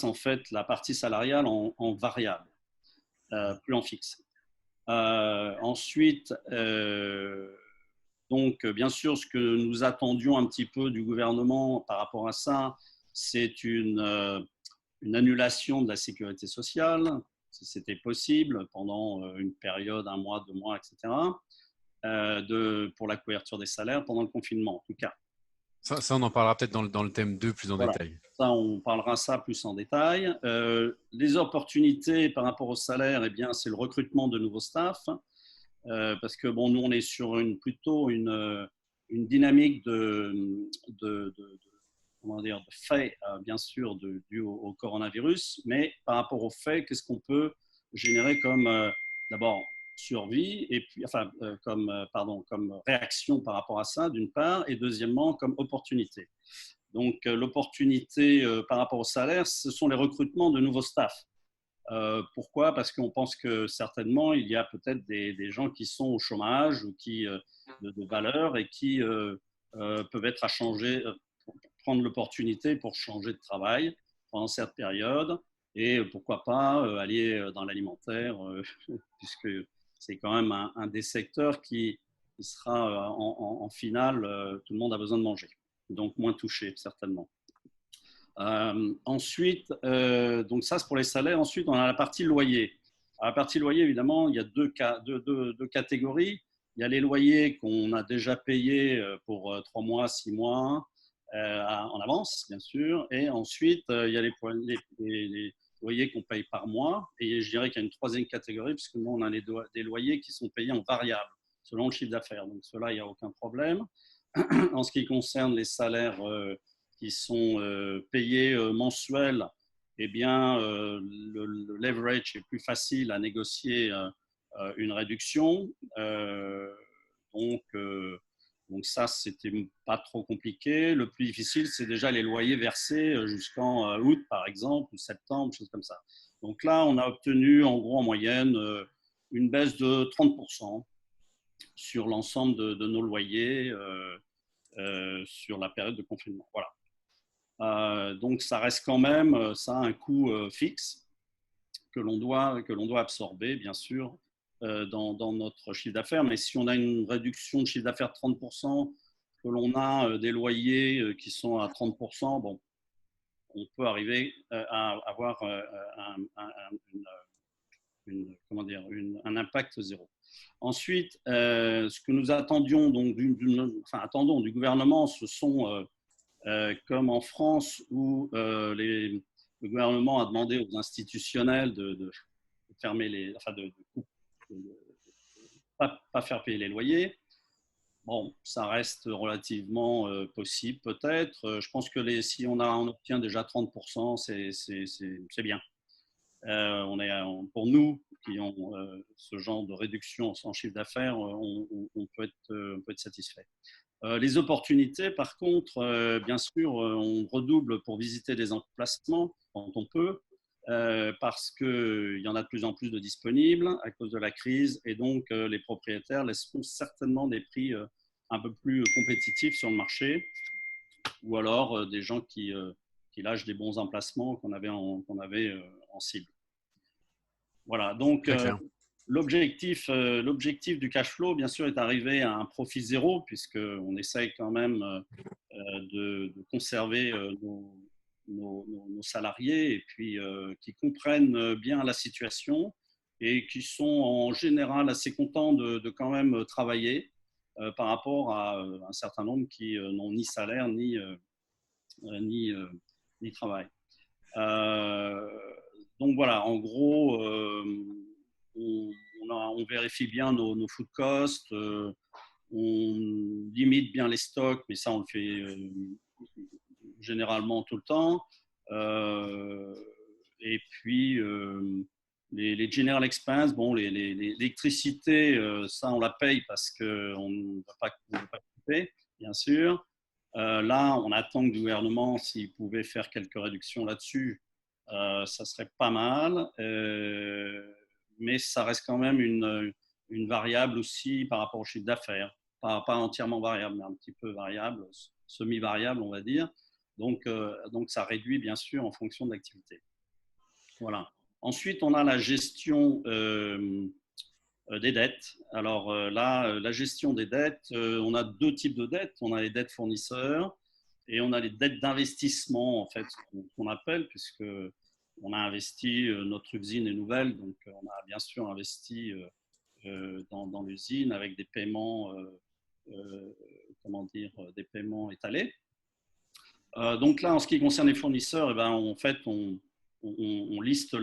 en fait la partie salariale en variable, plus en fixe. Ensuite, donc, bien sûr, ce que nous attendions un petit peu du gouvernement par rapport à ça, c'est une annulation de la sécurité sociale, si c'était possible, pendant une période, 1 mois, 2 mois, etc., pour la couverture des salaires pendant le confinement, en tout cas. Ça on en parlera peut-être dans le thème 2 plus en détail. Ça, on parlera ça plus en détail. Les opportunités par rapport au salaire, eh bien, c'est le recrutement de nouveaux staffs. Parce que bon, nous, on est sur plutôt une dynamique de faits, bien sûr, dû au coronavirus, mais par rapport aux faits, qu'est-ce qu'on peut générer comme, d'abord, survie, et puis, enfin, comme réaction par rapport à ça, d'une part, et deuxièmement, comme opportunité. Donc, l'opportunité par rapport au salaire, ce sont les recrutements de nouveaux staffs. Pourquoi? Parce qu'on pense que certainement, il y a peut-être des gens qui sont au chômage ou qui de valeur et qui peuvent être à changer, prendre l'opportunité pour changer de travail pendant cette période et pourquoi pas aller dans l'alimentaire puisque c'est quand même un des secteurs qui sera en finale, tout le monde a besoin de manger, donc moins touché certainement. Ensuite, donc ça c'est pour les salaires. Ensuite, on a la partie loyer. À la partie loyer, évidemment, il y a deux catégories. Il y a les loyers qu'on a déjà payés pour 3 mois, 6 mois en avance, bien sûr. Et ensuite, il y a les loyers qu'on paye par mois. Et je dirais qu'il y a une troisième catégorie, puisque nous, on a des loyers qui sont payés en variable, selon le chiffre d'affaires. Donc, cela, il n'y a aucun problème. En ce qui concerne les salaires qui sont payés mensuels, eh bien, le leverage est plus facile à négocier une réduction. Donc, Donc ça, c'était pas trop compliqué. Le plus difficile, c'est déjà les loyers versés jusqu'en août, par exemple, ou septembre, choses comme ça. Donc là, on a obtenu en gros en moyenne une baisse de 30% sur l'ensemble de nos loyers sur la période de confinement. Voilà. Donc ça reste quand même, ça a un coût fixe que l'on doit absorber, bien sûr, dans notre chiffre d'affaires. Mais si on a une réduction de chiffre d'affaires de 30%, que l'on a des loyers qui sont à 30%, bon, on peut arriver à avoir un impact zéro. Ensuite, ce que nous attendions donc attendons du gouvernement, ce sont, comme en France, où le gouvernement a demandé aux institutionnels de fermer de pas faire payer les loyers. Bon, ça reste relativement possible peut-être. Je pense que si on obtient déjà 30%, c'est bien. Pour nous qui ont ce genre de réduction en chiffre d'affaires, on peut être satisfait. Les opportunités, par contre, bien sûr, on redouble pour visiter des emplacements quand on peut, parce qu'il y en a de plus en plus de disponibles à cause de la crise, et donc les propriétaires laisseront certainement des prix un peu plus compétitifs sur le marché, ou alors des gens qui lâchent des bons emplacements qu'on avait en cible. Voilà, donc l'objectif du cash flow, bien sûr, est d'arriver à un profit zéro, puisqu'on essaye quand même de conserver nos salariés, et puis qui comprennent bien la situation et qui sont en général assez contents de quand même travailler par rapport à un certain nombre qui n'ont ni salaire ni travail. Donc voilà, en gros, on vérifie bien nos food costs, on limite bien les stocks, mais ça on le fait généralement tout le temps. Et puis les general expenses, bon, l'électricité, ça on la paye parce qu'on ne va pas couper, bien sûr. Là, on attend que le gouvernement, s'il pouvait faire quelques réductions là-dessus, ça serait pas mal. Mais ça reste quand même une variable aussi par rapport au chiffre d'affaires. Pas entièrement variable, mais un petit peu variable, semi-variable, on va dire. Donc, ça réduit bien sûr en fonction de l'activité. Voilà. Ensuite, on a la gestion des dettes. Alors là, la gestion des dettes, on a deux types de dettes. On a les dettes fournisseurs et on a les dettes d'investissement, en fait, qu'on appelle, puisque on a investi, notre usine est nouvelle, donc on a bien sûr investi dans l'usine avec des paiements, des paiements étalés. Donc là, en ce qui concerne les fournisseurs, eh ben, en fait, on liste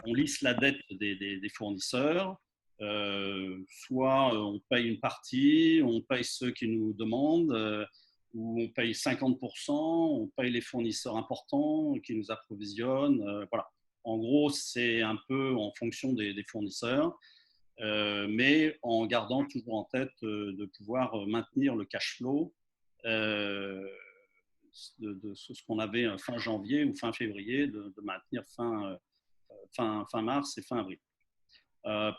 on liste la dette des fournisseurs. Soit on paye une partie, on paye ceux qui nous demandent, ou on paye 50%, on paye les fournisseurs importants qui nous approvisionnent. Voilà. En gros, c'est un peu en fonction des fournisseurs, mais en gardant toujours en tête de pouvoir maintenir le cash flow de ce qu'on avait fin janvier ou fin février, de maintenir fin mars et fin avril.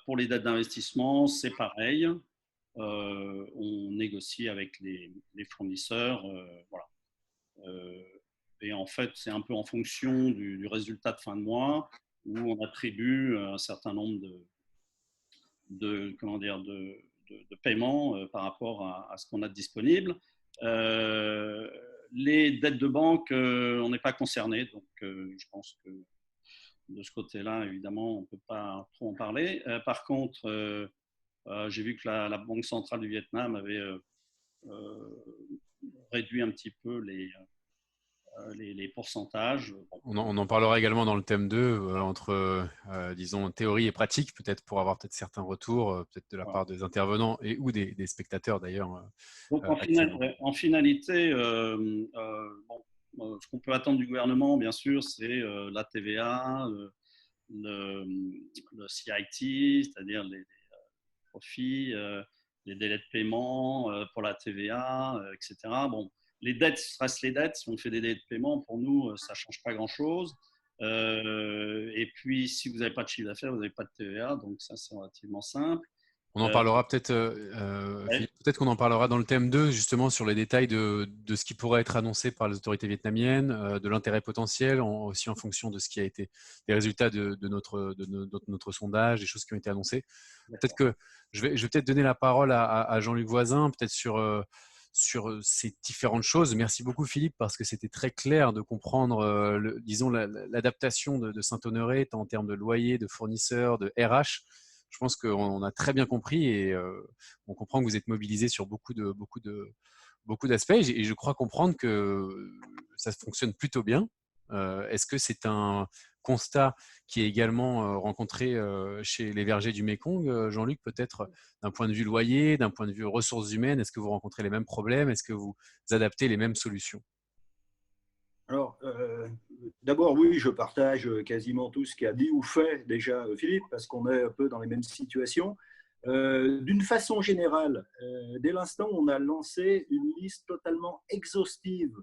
Pour les dettes d'investissement, c'est pareil. On négocie avec les fournisseurs. Voilà. Et en fait, c'est un peu en fonction du résultat de fin de mois où on attribue un certain nombre de paiements par rapport à ce qu'on a de disponible. Les dettes de banque, on n'est pas concerné, donc je pense que de ce côté-là, évidemment, on ne peut pas trop en parler. Par contre, j'ai vu que la Banque centrale du Vietnam avait réduit un petit peu les pourcentages. On en parlera également dans le thème 2, entre, disons, théorie et pratique, peut-être pour avoir peut-être certains retours, peut-être de la part des intervenants et ou des spectateurs d'ailleurs. Donc en finalité, ce qu'on peut attendre du gouvernement, bien sûr, c'est la TVA, le CIT, c'est-à-dire les profits, les délais de paiement pour la TVA, etc. Bon, les dettes restent les dettes. Si on fait des délais de paiement, pour nous, ça ne change pas grand-chose. Et puis, si vous n'avez pas de chiffre d'affaires, vous n'avez pas de TVA, donc ça, c'est relativement simple. On en parlera peut-être, Ouais. Philippe, peut-être qu'on en parlera dans le thème 2, justement, sur les détails de ce qui pourrait être annoncé par les autorités vietnamiennes, de l'intérêt potentiel, aussi en fonction de ce qui a été des résultats de notre sondage, des choses qui ont été annoncées. Peut-être que je vais peut-être donner la parole à Jean-Luc Voisin, peut-être sur ces différentes choses. Merci beaucoup, Philippe, parce que c'était très clair de comprendre, disons, l'adaptation de Saint-Honoré, tant en termes de loyer, de fournisseurs, de RH. Je pense qu'on a très bien compris et on comprend que vous êtes mobilisé sur beaucoup d'aspects et je crois comprendre que ça fonctionne plutôt bien. Est-ce que c'est un constat qui est également rencontré chez les vergers du Mékong, Jean-Luc, peut-être d'un point de vue loyer, d'un point de vue ressources humaines? Est-ce que vous rencontrez les mêmes problèmes? Est-ce que vous adaptez les mêmes solutions? Alors, d'abord, oui, je partage quasiment tout ce qu'a dit ou fait déjà Philippe, parce qu'on est un peu dans les mêmes situations. D'une façon générale, dès l'instant où on a lancé une liste totalement exhaustive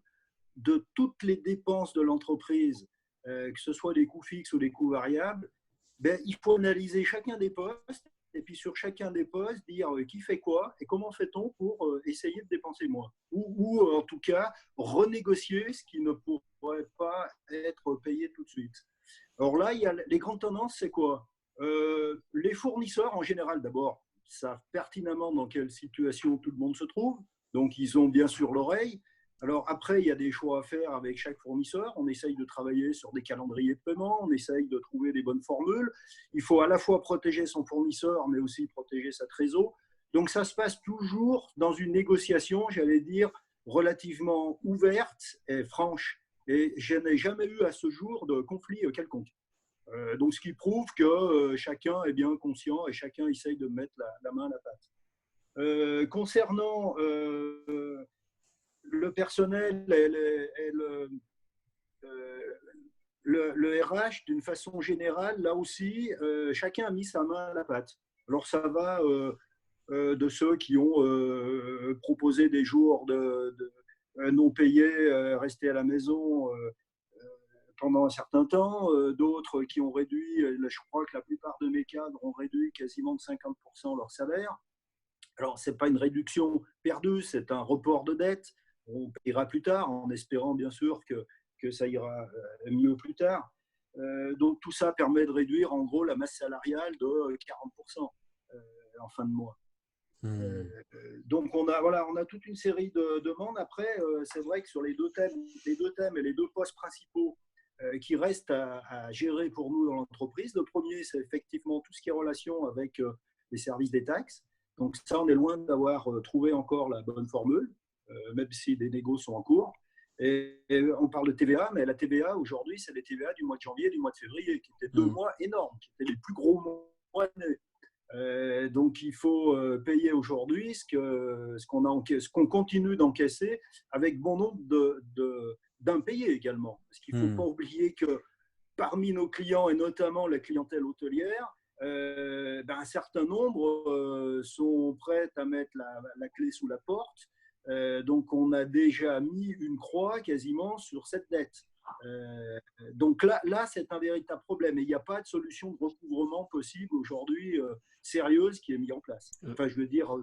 de toutes les dépenses de l'entreprise, que ce soit des coûts fixes ou des coûts variables, ben, il faut analyser chacun des postes et puis sur chacun des postes, dire qui fait quoi et comment fait-on pour essayer de dépenser moins. Ou en tout cas, renégocier ce qui ne pourrait pas être payé tout de suite. Alors là, il y a les grandes tendances, c'est quoi? Les fournisseurs, en général, d'abord, savent pertinemment dans quelle situation tout le monde se trouve. Donc, ils ont bien sûr l'oreille. Alors après, il y a des choix à faire avec chaque fournisseur. On essaye de travailler sur des calendriers de paiement, on essaye de trouver des bonnes formules. Il faut à la fois protéger son fournisseur, mais aussi protéger sa trésor. Donc ça se passe toujours dans une négociation, j'allais dire, relativement ouverte et franche. Et je n'ai jamais eu à ce jour de conflit quelconque. Donc ce qui prouve que chacun est bien conscient et chacun essaye de mettre la main à la pâte. Concernant le personnel et le RH, d'une façon générale, là aussi, chacun a mis sa main à la pâte. Alors ça va de ceux qui ont proposé des jours de non payés, rester à la maison pendant un certain temps, d'autres qui ont réduit, je crois que la plupart de mes cadres ont réduit quasiment de 50% leur salaire. Alors, ce n'est pas une réduction perdue, c'est un report de dette. On paiera plus tard, en espérant bien sûr que ça ira mieux plus tard. Donc, tout ça permet de réduire en gros la masse salariale de 40% en fin de mois. Donc, on a toute une série de demandes. Après, c'est vrai que sur les deux thèmes et les deux postes principaux qui restent à gérer pour nous dans l'entreprise, le premier, c'est effectivement tout ce qui est relation avec les services des taxes. Donc ça, on est loin d'avoir trouvé encore la bonne formule, même si des négos sont en cours. Et on parle de TVA, mais la TVA, aujourd'hui, c'est les TVA du mois de janvier et du mois de février, qui étaient 2 mois énormes, qui étaient les plus gros mois de l'année. Donc il faut payer aujourd'hui ce qu'on continue d'encaisser avec bon nombre d'impayés également. Parce qu'il ne faut pas oublier que parmi nos clients, et notamment la clientèle hôtelière, un certain nombre sont prêts à mettre la clé sous la porte. Donc, on a déjà mis une croix quasiment sur cette dette. Donc là, c'est un véritable problème. Et il n'y a pas de solution de recouvrement possible aujourd'hui sérieuse qui est mise en place. Enfin, je veux dire,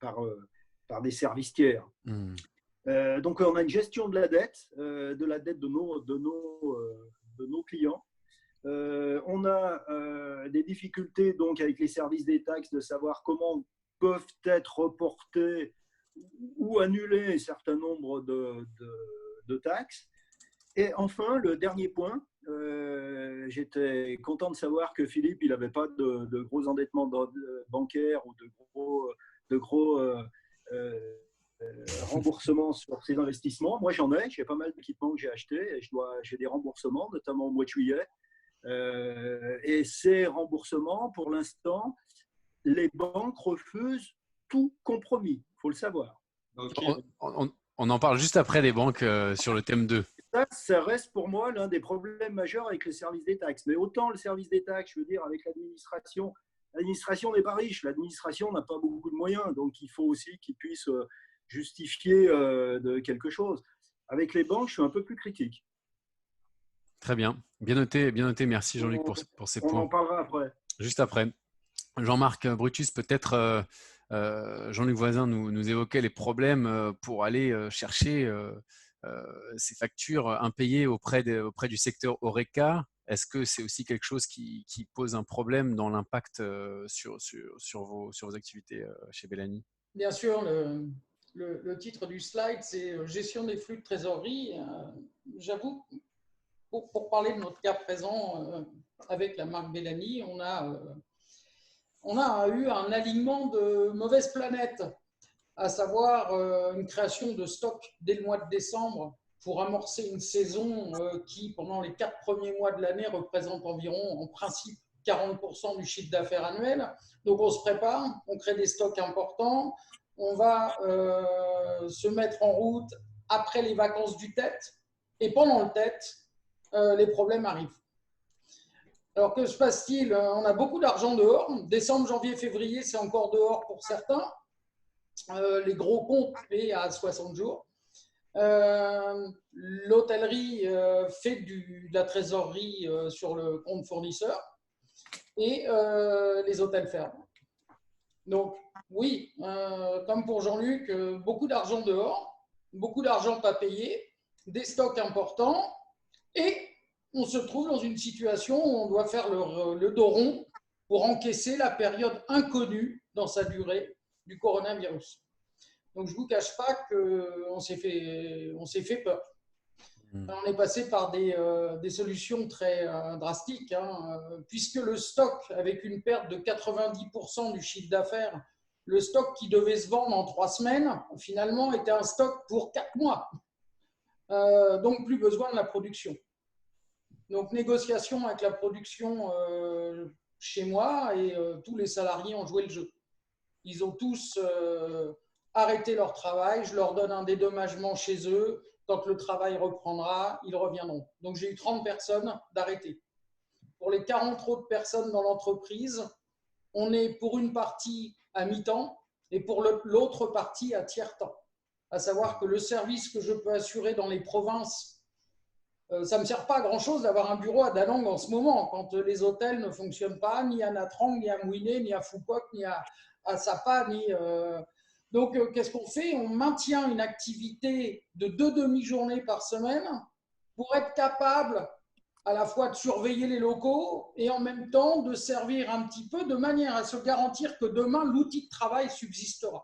par des services tiers. Donc, on a une gestion de la dette de nos clients. On a des difficultés donc avec les services des taxes de savoir comment peuvent être reportés ou annulés un certain nombre de taxes. Et enfin, le dernier point, j'étais content de savoir que Philippe, il n'avait pas de gros endettements bancaires ou de gros remboursements sur ses investissements. Moi, j'en ai. J'ai pas mal d'équipements que j'ai achetés et j'ai des remboursements, notamment au mois de juillet. Et ces remboursements, pour l'instant, les banques refusent tout compromis. Il faut le savoir. Donc, on en parle juste après des banques sur le thème 2. Ça reste pour moi l'un des problèmes majeurs avec le service des taxes. Mais autant le service des taxes, je veux dire, avec l'administration, l'administration n'est pas riche, l'administration n'a pas beaucoup de moyens, donc il faut aussi qu'ils puissent justifier de quelque chose. Avec les banques, je suis un peu plus critique. Très bien. Bien noté. Merci Jean-Luc pour ces points. On en parlera après. Juste après. Jean-Marc Brutus, peut-être Jean-Luc Voisin nous évoquait les problèmes pour aller chercher ces factures impayées auprès du secteur Horeca. Est-ce que c'est aussi quelque chose qui pose un problème dans l'impact sur vos activités chez Bellany? Bien sûr, le titre du slide, c'est gestion des flux de trésorerie. J'avoue, pour parler de notre cas présent avec la marque Bellany, on a eu un alignement de mauvaises planètes, à savoir une création de stock dès le mois de décembre pour amorcer une saison qui, pendant les 4 premiers mois de l'année, représente environ, en principe, 40% du chiffre d'affaires annuel. Donc, on se prépare, on crée des stocks importants, on va se mettre en route après les vacances du Tet, et pendant le Tet, les problèmes arrivent. Alors, que se passe-t-il? On a beaucoup d'argent dehors. Décembre, janvier, février, c'est encore dehors pour certains. Les gros comptes payent à 60 jours. L'hôtellerie fait de la trésorerie sur le compte fournisseur et les hôtels ferment. Donc, oui, comme pour Jean-Luc, beaucoup d'argent dehors, beaucoup d'argent pas payé, des stocks importants et on se trouve dans une situation où on doit faire le dos rond pour encaisser la période inconnue dans sa durée du coronavirus. Donc, je ne vous cache pas qu'on s'est fait peur. On est passé par des solutions très drastiques, puisque le stock, avec une perte de 90% du chiffre d'affaires, le stock qui devait se vendre en 3 semaines, finalement, était un stock pour 4 mois. Donc, plus besoin de la production. Donc, négociation avec la production chez moi et tous les salariés ont joué le jeu. Ils ont tous arrêté leur travail. Je leur donne un dédommagement chez eux. Quand le travail reprendra, ils reviendront. Donc, j'ai eu 30 personnes d'arrêter. Pour les 40 autres personnes dans l'entreprise, on est pour une partie à mi-temps et pour l'autre partie à tiers-temps. À savoir que le service que je peux assurer dans les provinces, ça ne me sert pas à grand-chose d'avoir un bureau à Danang en ce moment, quand les hôtels ne fonctionnent pas, ni à Natrang, ni à Mouiné, ni à Phuket, ni à Sapa, ni… Donc, qu'est-ce qu'on fait? On maintient une activité de 2 demi-journées par semaine pour être capable à la fois de surveiller les locaux et en même temps de servir un petit peu de manière à se garantir que demain, l'outil de travail subsistera.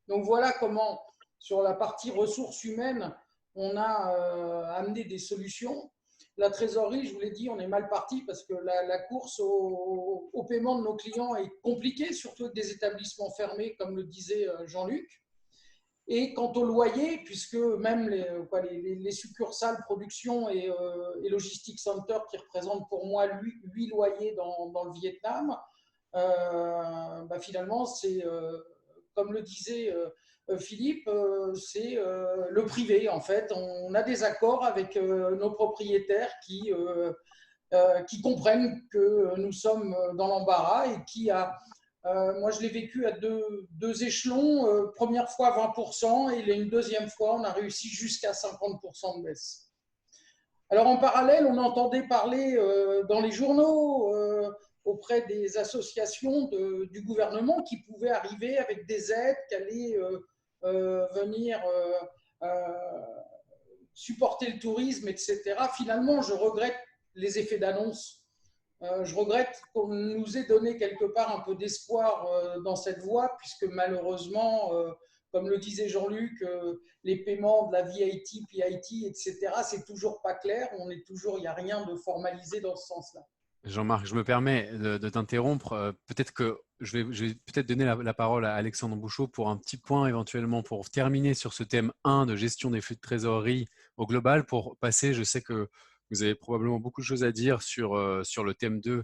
Donc, voilà comment, sur la partie ressources humaines, on a amené des solutions. La trésorerie, je vous l'ai dit, on est mal parti parce que la course au paiement de nos clients est compliquée, surtout avec des établissements fermés, comme le disait Jean-Luc. Et quant au loyer, puisque même les succursales production et logistic center qui représentent pour moi 8 loyers dans le Vietnam, finalement, c'est, comme le disait Philippe, c'est le privé en fait. On a des accords avec nos propriétaires qui comprennent que nous sommes dans l'embarras et qui moi je l'ai vécu à deux échelons. Première fois 20% et une deuxième fois on a réussi jusqu'à 50% de baisse. Alors en parallèle, on entendait parler dans les journaux auprès des associations du gouvernement qui pouvaient arriver avec des aides, qui allaient venir supporter le tourisme, etc. Finalement, je regrette les effets d'annonce. Je regrette qu'on nous ait donné quelque part un peu d'espoir dans cette voie, puisque malheureusement, comme le disait Jean-Luc, les paiements de la VAT, PIT, etc., c'est toujours pas clair. Il n'y a rien de formalisé dans ce sens-là. Jean-Marc, je me permets de t'interrompre. Peut-être que je vais peut-être donner la parole à Alexandre Bouchot pour un petit point éventuellement pour terminer sur ce thème 1 de gestion des flux de trésorerie au global, pour passer, je sais que vous avez probablement beaucoup de choses à dire sur le thème 2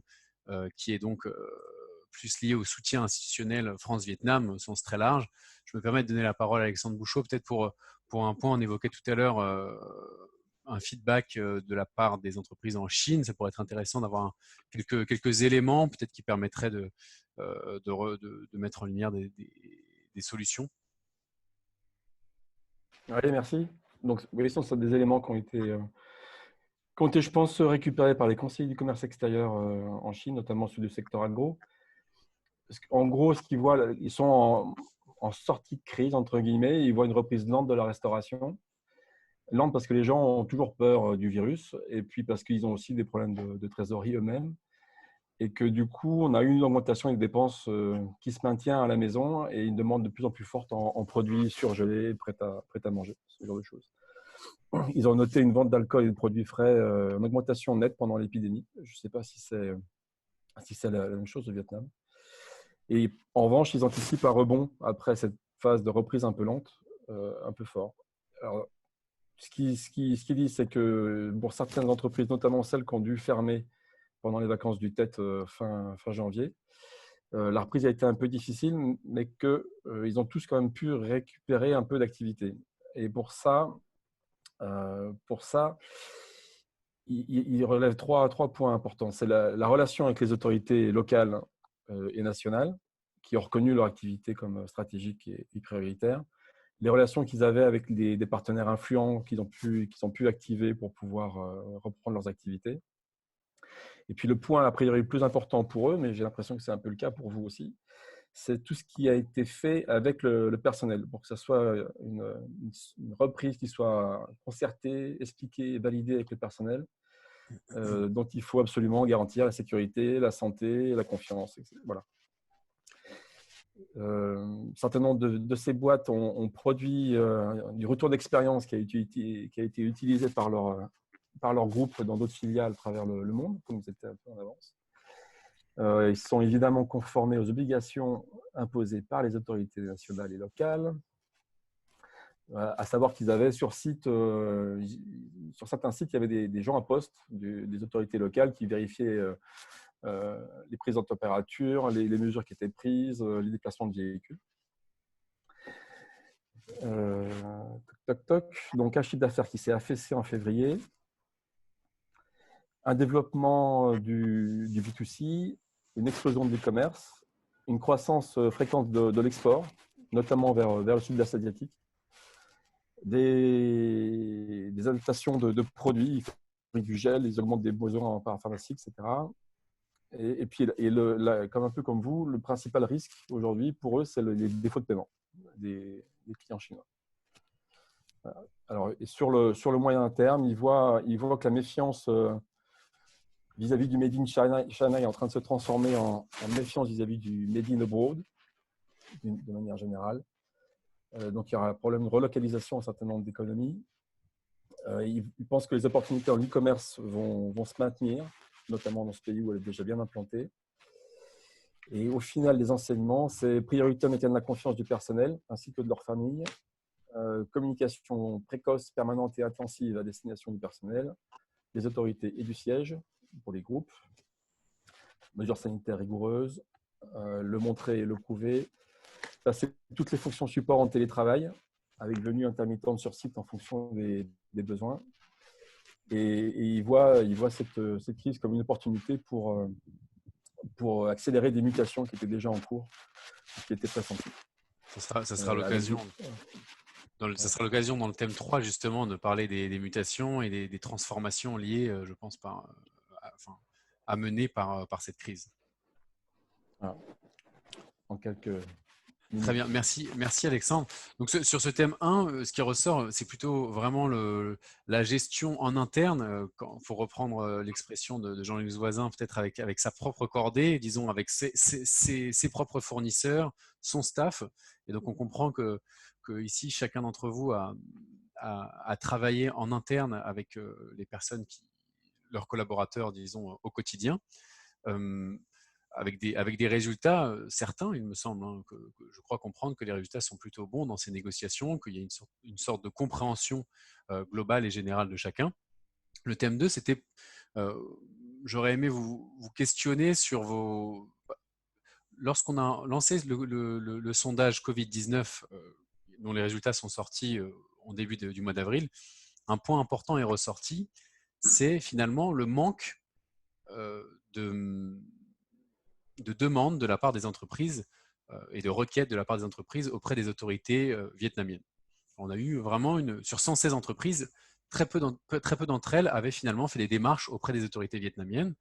qui est donc plus lié au soutien institutionnel France-Vietnam au sens très large. Je me permets de donner la parole à Alexandre Bouchot peut-être pour un point on évoquait tout à l'heure un feedback de la part des entreprises en Chine. Ça pourrait être intéressant d'avoir quelques éléments peut-être qui permettraient de mettre en lumière des solutions. Oui, merci. Donc, oui, ce sont des éléments qui ont été, je pense, récupérés par les conseillers du commerce extérieur en Chine, notamment ceux du secteur agro. En gros, ce qu'ils voient, ils sont en sortie de crise, entre guillemets. Ils voient une reprise lente de la restauration. Lente parce que les gens ont toujours peur du virus et puis parce qu'ils ont aussi des problèmes de trésorerie eux-mêmes. Et que du coup, on a eu une augmentation des dépenses qui se maintient à la maison et une demande de plus en plus forte en produits surgelés, prêts à manger, ce genre de choses. Ils ont noté une vente d'alcool et de produits frais en augmentation nette pendant l'épidémie. Je ne sais pas si c'est la même chose au Vietnam. Et en revanche, ils anticipent un rebond après cette phase de reprise un peu lente, un peu fort. Alors, ce qu'ils disent, c'est que pour certaines entreprises, notamment celles qui ont dû fermer pendant les vacances du Tet fin janvier, la reprise a été un peu difficile, mais qu'ils ont tous quand même pu récupérer un peu d'activité. Et pour ça, il relève trois points importants. C'est la relation avec les autorités locales et nationales, qui ont reconnu leur activité comme stratégique et prioritaire. Les relations qu'ils avaient avec des partenaires influents qu'ils ont pu activer pour pouvoir reprendre leurs activités. Et puis le point, a priori, le plus important pour eux, mais j'ai l'impression que c'est un peu le cas pour vous aussi, c'est tout ce qui a été fait avec le personnel pour que ce soit une reprise qui soit concertée, expliquée et validée avec le personnel, dont il faut absolument garantir la sécurité, la santé, la confiance, etc. Voilà. Certainement de ces boîtes ont produit du retour d'expérience qui a été utilisé par leur groupe dans d'autres filiales à travers le monde, comme vous étiez un peu en avance. Ils sont évidemment conformés aux obligations imposées par les autorités nationales et locales, à savoir qu'ils avaient sur certains sites, il y avait des gens à poste des autorités locales qui vérifiaient les prises de température, les mesures qui étaient prises, les déplacements de véhicules. Donc, un chiffre d'affaires qui s'est affaissé en février, un développement du B2C, une explosion de l'e-commerce, une croissance fréquente de l'export, notamment vers le sud-est asiatique, des adaptations de produits, ils fabriquent du gel, ils augmentent des besoins en parapharmacie, etc. Et puis, comme un peu comme vous, le principal risque aujourd'hui pour eux, c'est les défauts de paiement des clients chinois. Alors, et sur le moyen terme, ils voient que la méfiance vis-à-vis du Made in China est en train de se transformer en méfiance vis-à-vis du Made in Abroad, de manière générale. Donc, il y aura un problème de relocalisation d'un certain nombre d'économies. Ils pensent que les opportunités en e-commerce vont se maintenir, notamment dans ce pays où elle est déjà bien implantée. Et au final, les enseignements, c'est priorité au maintien de la confiance du personnel ainsi que de leur famille, communication précoce, permanente et intensive à destination du personnel, des autorités et du siège pour les groupes, mesures sanitaires rigoureuses, le montrer et le prouver, passer toutes les fonctions support en télétravail avec venue intermittente sur site en fonction des besoins. Et ils voient cette crise comme une opportunité pour accélérer des mutations qui étaient déjà en cours, qui étaient pressenties. Ça sera l'occasion. Ça sera l'occasion dans le thème 3 justement de parler des mutations et des transformations liées, je pense, amenées par cette crise. Voilà. En quelques... Très bien, merci Alexandre. Donc sur ce thème 1, ce qui ressort, c'est plutôt vraiment la gestion en interne. Il faut reprendre l'expression de Jean-Luc Voisin, peut-être avec sa propre cordée, disons avec ses propres fournisseurs, son staff. Et donc on comprend que ici, chacun d'entre vous a travaillé en interne avec les personnes leurs collaborateurs, disons, au quotidien. Avec des résultats certains, il me semble, hein, que je crois comprendre que les résultats sont plutôt bons dans ces négociations, qu'il y a une sorte de compréhension globale et générale de chacun. Le thème 2, c'était, j'aurais aimé vous questionner sur lorsqu'on a lancé le sondage Covid-19, dont les résultats sont sortis en début du mois d'avril, un point important est ressorti, c'est finalement le manque de demandes de la part des entreprises et de requêtes de la part des entreprises auprès des autorités vietnamiennes. On a eu vraiment, sur 116 entreprises, très peu d'entre elles avaient finalement fait des démarches auprès des autorités vietnamiennes.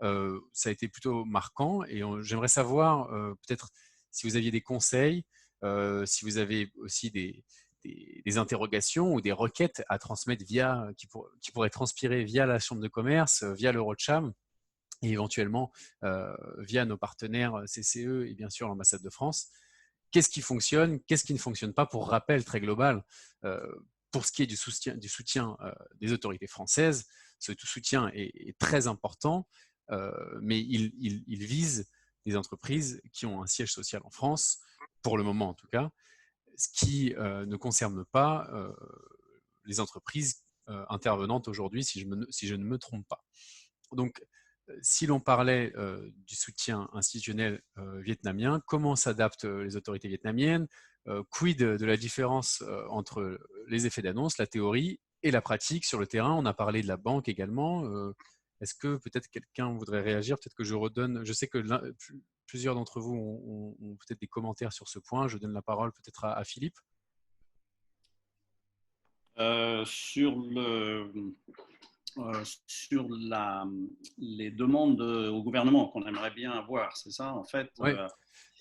Ça a été plutôt marquant et j'aimerais savoir peut-être si vous aviez des conseils, si vous avez aussi des interrogations ou des requêtes à transmettre qui pourraient transpirer via la Chambre de commerce, via l'Eurocham et éventuellement via nos partenaires CCE et bien sûr l'ambassade de France. Qu'est-ce qui fonctionne, qu'est-ce qui ne fonctionne pas? Pour rappel très global, pour ce qui est du soutien des autorités françaises, ce soutien est très important, mais il vise des entreprises qui ont un siège social en France, pour le moment en tout cas, ce qui ne concerne pas les entreprises intervenantes aujourd'hui, si je ne me trompe pas. Donc, si l'on parlait du soutien institutionnel vietnamien, comment s'adaptent les autorités vietnamiennes? Quid de la différence entre les effets d'annonce, la théorie et la pratique sur le terrain? On a parlé de la banque également. Est-ce que peut-être quelqu'un voudrait réagir? Peut-être que je redonne. Je sais que plusieurs d'entre vous ont peut-être des commentaires sur ce point. Je donne la parole peut-être à Philippe. Sur les demandes au gouvernement qu'on aimerait bien avoir, c'est ça en fait. Ouais.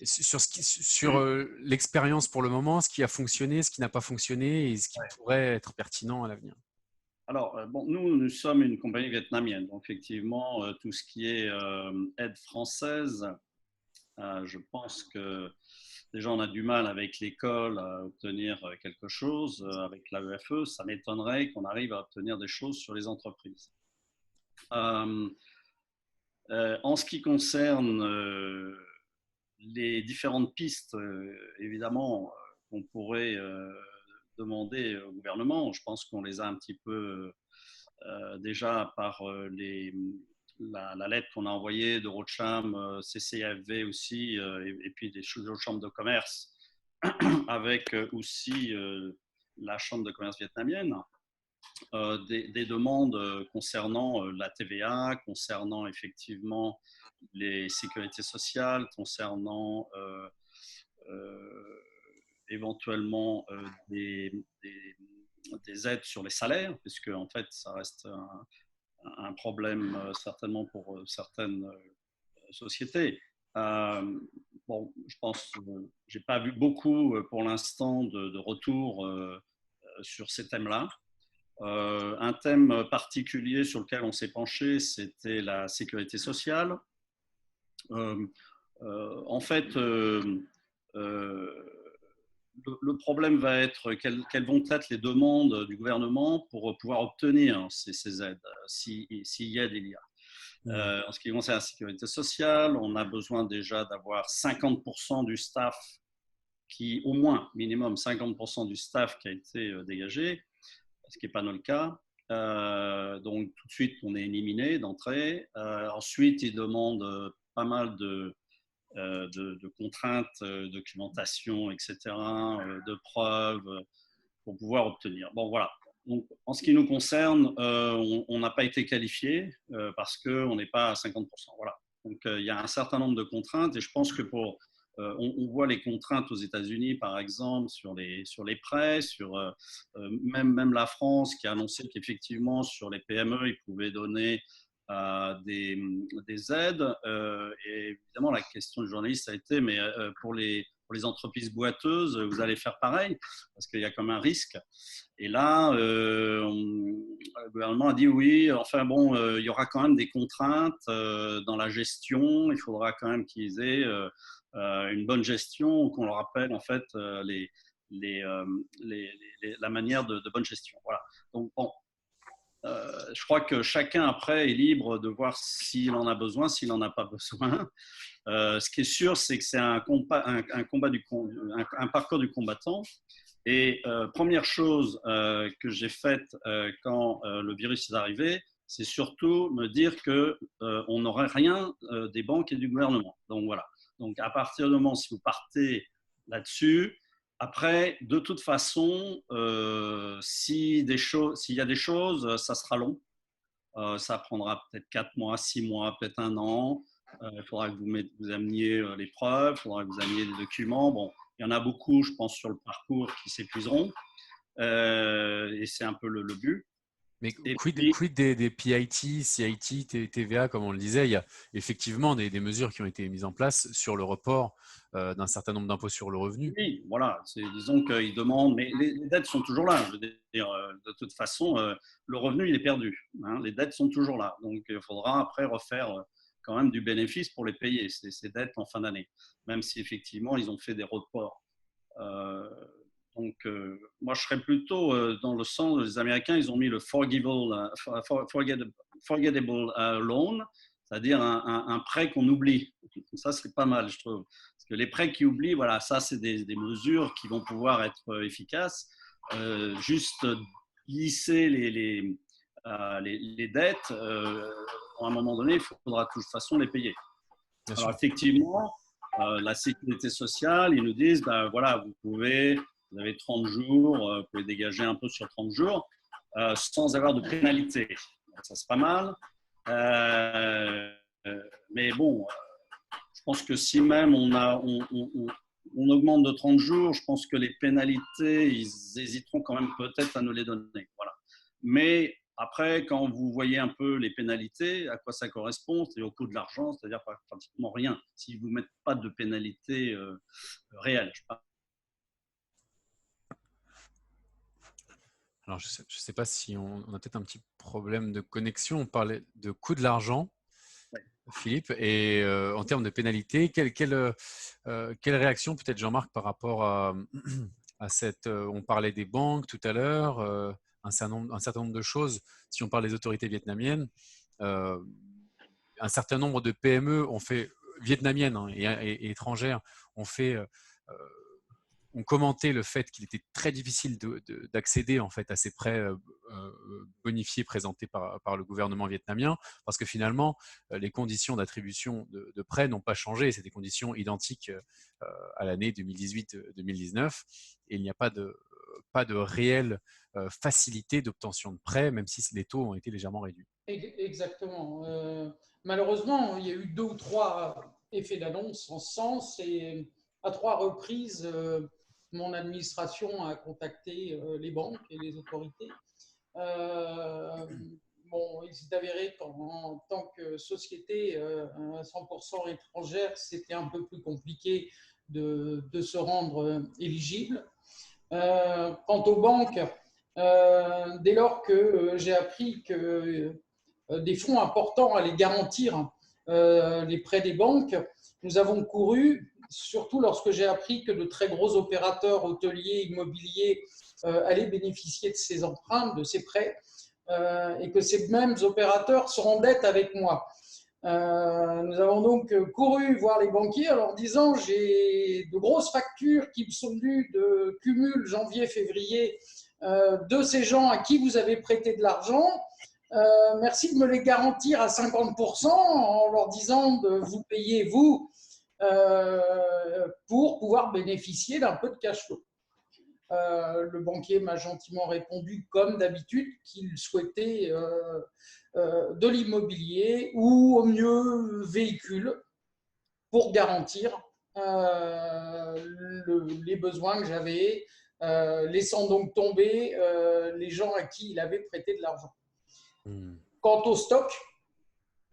Sur l'expérience pour le moment, ce qui a fonctionné, ce qui n'a pas fonctionné et ce qui pourrait être pertinent à l'avenir. Alors, bon, nous sommes une compagnie vietnamienne, donc effectivement, tout ce qui est aide française, je pense que déjà on a du mal avec l'école à obtenir quelque chose, avec l'AEFE, ça m'étonnerait qu'on arrive à obtenir des choses sur les entreprises. En ce qui concerne les différentes pistes, évidemment, qu'on pourrait demander au gouvernement, je pense qu'on les a un petit peu déjà par la lettre qu'on a envoyée d'Eurocham, CCFV aussi, et puis des chambres de commerce, avec aussi la chambre de commerce vietnamienne, des demandes concernant la TVA, concernant effectivement les sécurités sociales, concernant éventuellement des aides sur les salaires, puisque en fait ça reste un problème certainement pour certaines sociétés. Bon, je pense que je n'ai pas vu beaucoup pour l'instant de retours sur ces thèmes-là. Un thème particulier sur lequel on s'est penché, c'était la sécurité sociale. En fait, le problème va être quelles vont être les demandes du gouvernement pour pouvoir obtenir ces aides, si aide il y a. En ce qui concerne la sécurité sociale, on a besoin déjà d'avoir 50% du staff, au moins minimum 50% du staff qui a été dégagé, ce qui n'est pas notre cas. Donc tout de suite, on est éliminé d'entrée. Ensuite, ils demandent pas mal de contraintes, documentation, etc., de preuves pour pouvoir obtenir. Bon, voilà. Donc, en ce qui nous concerne, on n'a pas été qualifié parce qu'on n'est pas à 50%. Voilà. Donc, il y a un certain nombre de contraintes et je pense que on voit les contraintes aux États-Unis, par exemple, sur les prêts, sur même la France qui a annoncé qu'effectivement, sur les PME, ils pouvaient donner des aides. Et évidemment, la question du journaliste a été, mais pour les entreprises boiteuses, vous allez faire pareil, parce qu'il y a comme un risque. Et là, le gouvernement a dit oui, enfin bon, il y aura quand même des contraintes dans la gestion, il faudra quand même qu'ils aient une bonne gestion, qu'on leur rappelle en fait la manière de bonne gestion. Voilà. Donc bon, je crois que chacun après est libre de voir s'il en a besoin, s'il n'en a pas besoin. Ce qui est sûr, c'est que c'est un parcours du combattant. Et première chose que j'ai faite quand le virus est arrivé, c'est surtout me dire qu'on n'aurait rien des banques et du gouvernement. Donc voilà. Donc à partir du moment, si vous partez là-dessus, Après, de toute façon, s'il y a des choses, ça sera long. Ça prendra peut-être 4 mois, 6 mois, peut-être 1 an. Il faudra que vous ameniez les preuves, il faudra que vous ameniez des documents. Bon, il y en a beaucoup, je pense, sur le parcours qui s'épuiseront. Et c'est un peu le but. Mais Et quid, puis, quid des PIT, CIT, TVA, comme on le disait, il y a effectivement des mesures qui ont été mises en place sur le report d'un certain nombre d'impôts sur le revenu. oui, voilà. Disons qu'ils demandent, mais les dettes sont toujours là. Je veux dire, de toute façon, le revenu, il est perdu. Hein, les dettes sont toujours là. Donc, il faudra après refaire quand même du bénéfice pour les payer, ces dettes en fin d'année. Même si effectivement, ils ont fait des reports. Euh, donc, moi, je serais plutôt dans le sens, les Américains, ils ont mis le forgettable loan, c'est-à-dire un prêt qu'on oublie. Ça, c'est pas mal, je trouve. Parce que les prêts qui oublient, voilà, ça, c'est des mesures qui vont pouvoir être efficaces. Juste lisser les dettes, à un moment donné, il faudra de toute façon les payer. Bien Alors, sûr. effectivement, la sécurité sociale, ils nous disent, ben, voilà, vous avez 30 jours, vous pouvez dégager un peu sur 30 jours sans avoir de pénalité. Ça, c'est pas mal. Mais bon, je pense que si même on augmente de 30 jours, je pense que les pénalités, ils hésiteront quand même peut-être à nous les donner. Voilà. Mais après, quand vous voyez un peu les pénalités, à quoi ça correspond, c'est au coût de l'argent, c'est-à-dire pratiquement rien. S'ils ne vous mettent pas de pénalité réelle. Alors, je sais pas si on a peut-être un petit problème de connexion. On parlait de coût de l'argent, Ouais. Philippe, et en termes de pénalité, quelle réaction peut-être Jean-Marc par rapport à cette… on parlait des banques tout à l'heure, un certain nombre de choses. Si on parle des autorités vietnamiennes, un certain nombre de PME vietnamiennes hein, et étrangères ont ont commenté le fait qu'il était très difficile d'accéder en fait à ces prêts bonifiés présentés par le gouvernement vietnamien, parce que finalement, les conditions d'attribution de prêts n'ont pas changé. C'est des conditions identiques à l'année 2018-2019, et il n'y a pas de réelle facilité d'obtention de prêts, même si les taux ont été légèrement réduits. Exactement. Malheureusement, il y a eu 2 ou 3 effets d'annonce en ce sens et à 3 reprises, mon administration a contacté les banques et les autorités. Bon, il s'est avéré qu'en tant que société à 100% étrangère, c'était un peu plus compliqué de se rendre éligible. Quant aux banques, dès lors que j'ai appris que des fonds importants allaient garantir les prêts des banques, nous avons couru, surtout lorsque j'ai appris que de très gros opérateurs hôteliers, immobiliers allaient bénéficier de ces emprunts, de ces prêts, et que ces mêmes opérateurs seront en dette avec moi. Nous avons donc couru voir les banquiers en leur disant j'ai de grosses factures qui me sont venues de cumul janvier-février de ces gens à qui vous avez prêté de l'argent. Merci de me les garantir à 50% en leur disant de vous payer vous pour pouvoir bénéficier d'un peu de cash flow. Le banquier m'a gentiment répondu, comme d'habitude, qu'il souhaitait de l'immobilier ou au mieux véhicule pour garantir les besoins que j'avais, laissant donc tomber les gens à qui il avait prêté de l'argent. Quant au stock,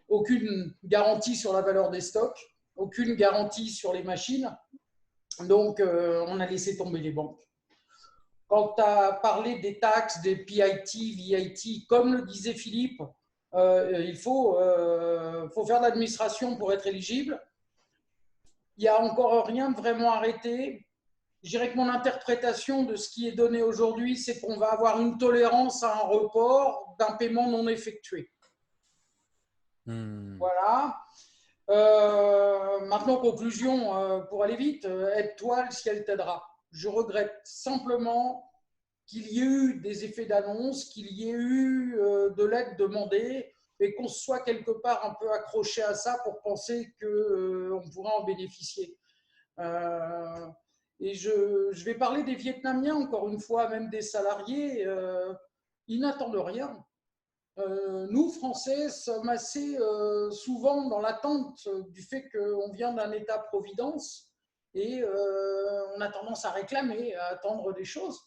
aucune garantie sur la valeur des stocks, aucune garantie sur les machines, donc on a laissé tomber les banques. Quand tu as parlé des taxes, des PIT, VIT, comme le disait Philippe, il faut faire de l'administration pour être éligible. Il n'y a encore rien de vraiment arrêté. Je dirais que mon interprétation de ce qui est donné aujourd'hui, c'est qu'on va avoir une tolérance à un report d'un paiement non effectué. Voilà. Maintenant, conclusion, pour aller vite, aide-toi, le ciel t'aidera. Je regrette simplement qu'il y ait eu des effets d'annonce, qu'il y ait eu de l'aide demandée et qu'on soit quelque part un peu accroché à ça pour penser qu'on pourrait en bénéficier. Et je vais parler des Vietnamiens, encore une fois, même des salariés. Ils n'attendent rien. Nous, Français, sommes assez souvent dans l'attente du fait qu'on vient d'un État-providence et on a tendance à réclamer, à attendre des choses.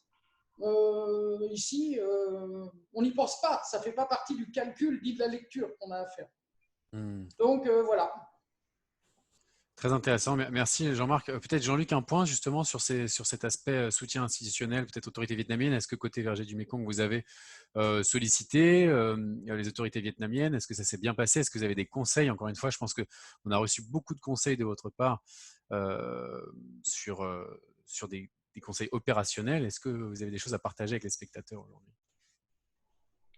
Ici, on n'y pense pas. Ça ne fait pas partie du calcul ni de la lecture qu'on a à faire. Donc, voilà. Très intéressant. Merci Jean-Marc. Peut-être Jean-Luc, un point justement sur cet aspect soutien institutionnel, peut-être autorité vietnamienne. Est-ce que côté Verger du Mékong, vous avez sollicité les autorités vietnamiennes? Est-ce que ça s'est bien passé? Est-ce que vous avez des conseils? Encore une fois, je pense qu'on a reçu beaucoup de conseils de votre part sur des conseils opérationnels. Est-ce que vous avez des choses à partager avec les spectateurs aujourd'hui?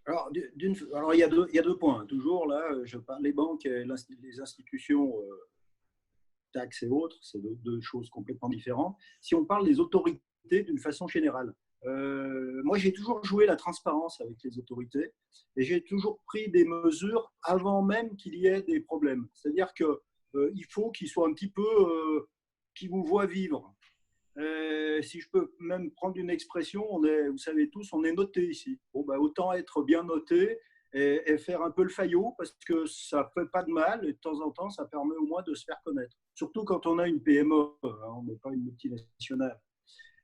Alors, il y a deux points. Toujours là, je parle les banques et les institutions taxes et autres, c'est deux choses complètement différentes. Si on parle des autorités d'une façon générale, moi j'ai toujours joué la transparence avec les autorités et j'ai toujours pris des mesures avant même qu'il y ait des problèmes. C'est-à-dire qu'il faut qu'ils soient un petit peu, qu'ils vous voient vivre. Si je peux même prendre une expression, vous savez tous, on est noté ici. Bon, autant être bien noté et faire un peu le faillot parce que ça ne fait pas de mal et de temps en temps, ça permet au moins de se faire connaître. Surtout quand on a une PME, on n'est pas une multinationale.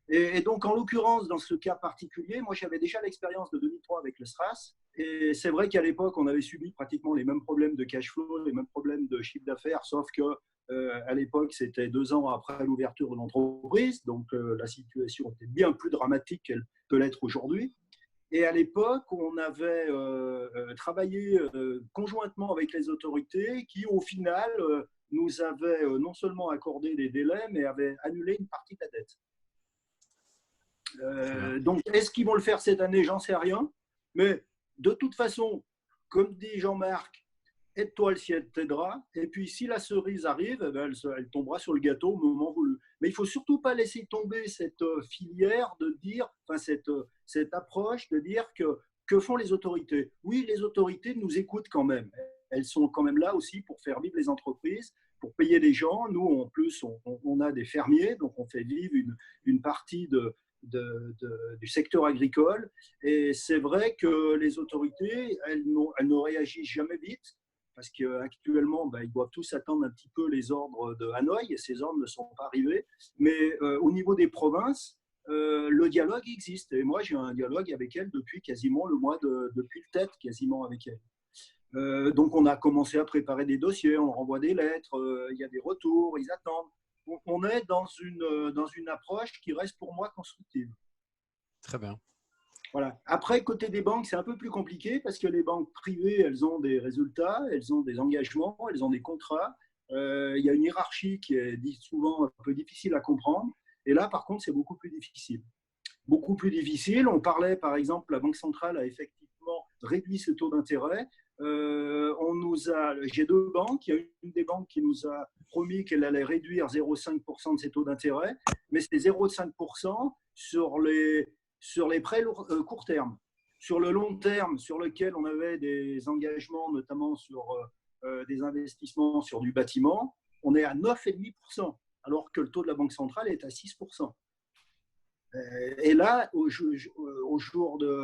Et donc, en l'occurrence, dans ce cas particulier, moi, j'avais déjà l'expérience de 2003 avec le SRAS. Et c'est vrai qu'à l'époque, on avait subi pratiquement les mêmes problèmes de cash flow, les mêmes problèmes de chiffre d'affaires, sauf que à l'époque, c'était 2 ans après l'ouverture de l'entreprise. Donc, la situation était bien plus dramatique qu'elle peut l'être aujourd'hui. Et à l'époque, on avait travaillé conjointement avec les autorités qui, au final, nous avaient non seulement accordé des délais, mais avaient annulé une partie de la dette. Donc, est-ce qu'ils vont le faire cette année? J'en sais rien. Mais de toute façon, comme dit Jean-Marc, aide-toi, le ciel t'aidera. Et puis, si la cerise arrive, elle tombera sur le gâteau au moment voulu. Mais il ne faut surtout pas laisser tomber cette filière de dire, enfin, cette approche de dire que font les autorités? Oui, les autorités nous écoutent quand même. Elles sont quand même là aussi pour faire vivre les entreprises, pour payer les gens. Nous, en plus, on a des fermiers, donc on fait vivre une partie du secteur agricole. Et c'est vrai que les autorités, elles ne réagissent jamais vite. Parce qu'actuellement, ils doivent tous attendre un petit peu les ordres de Hanoï et ces ordres ne sont pas arrivés. Mais au niveau des provinces, le dialogue existe. Et moi, j'ai un dialogue avec elles depuis quasiment depuis le TET, quasiment avec elles. Donc, on a commencé à préparer des dossiers, on renvoie des lettres, il y a des retours, ils attendent. On est dans une approche qui reste pour moi constructive. Très bien. Voilà. Après, côté des banques, c'est un peu plus compliqué parce que les banques privées, elles ont des résultats, elles ont des engagements, elles ont des contrats. Il y a une hiérarchie qui est souvent un peu difficile à comprendre. Et là, par contre, c'est beaucoup plus difficile. Beaucoup plus difficile. On parlait, par exemple, la Banque centrale a effectivement réduit ce taux d'intérêt. J'ai 2 banques. Il y a une des banques qui nous a promis qu'elle allait réduire 0,5% de ses taux d'intérêt, mais c'est 0,5% sur les prêts court terme. Sur le long terme, sur lequel on avait des engagements, notamment sur des investissements sur du bâtiment, on est à 9,5%, alors que le taux de la Banque centrale est à 6%. Et là,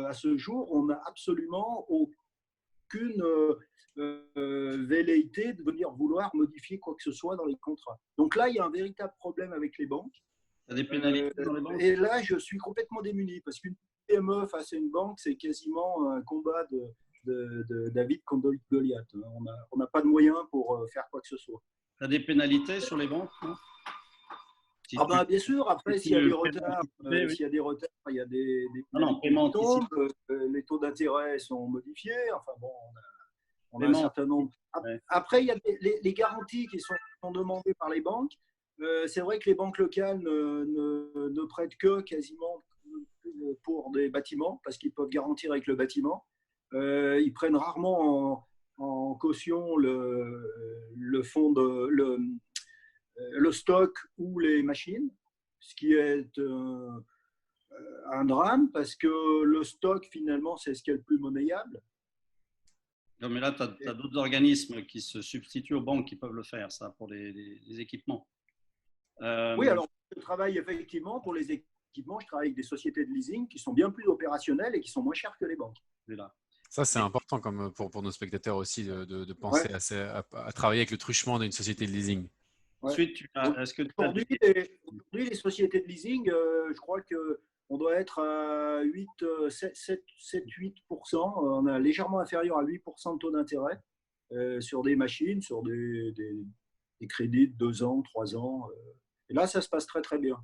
à ce jour, on n'a absolument aucune velléité de venir vouloir modifier quoi que ce soit dans les contrats. Donc là, il y a un véritable problème avec les banques. Il y a des pénalités dans les banques. Et là, je suis complètement démuni parce qu'une PME face à une banque, c'est quasiment un combat de David contre Goliath. On n'a pas de moyens pour faire quoi que ce soit. Tu as des pénalités sur les banques? Bien sûr, après, s'il y a des retards, il y a des paiements qui tombent, les taux d'intérêt sont modifiés. Enfin bon, on a un certain nombre. Après, il y a les garanties qui sont demandées par les banques. C'est vrai que les banques locales ne prêtent que quasiment pour des bâtiments parce qu'ils peuvent garantir avec le bâtiment. Ils prennent rarement en caution le fonds le stock ou les machines, ce qui est un drame parce que le stock finalement c'est ce qui est le plus monnayable. Non, mais là, tu as d'autres organismes qui se substituent aux banques qui peuvent le faire, ça, pour les équipements. Oui, alors je travaille effectivement pour les équipements, je travaille avec des sociétés de leasing qui sont bien plus opérationnelles et qui sont moins chères que les banques. Ça, c'est important comme pour nos spectateurs aussi de penser à travailler avec le truchement d'une société de leasing. Ouais. Ensuite, est-ce que aujourd'hui, les sociétés de leasing, je crois qu'on doit être à 7-8%. On est légèrement inférieur à 8% de taux d'intérêt sur des machines, sur des crédits de 2 ans, 3 ans. Et là, ça se passe très, très bien.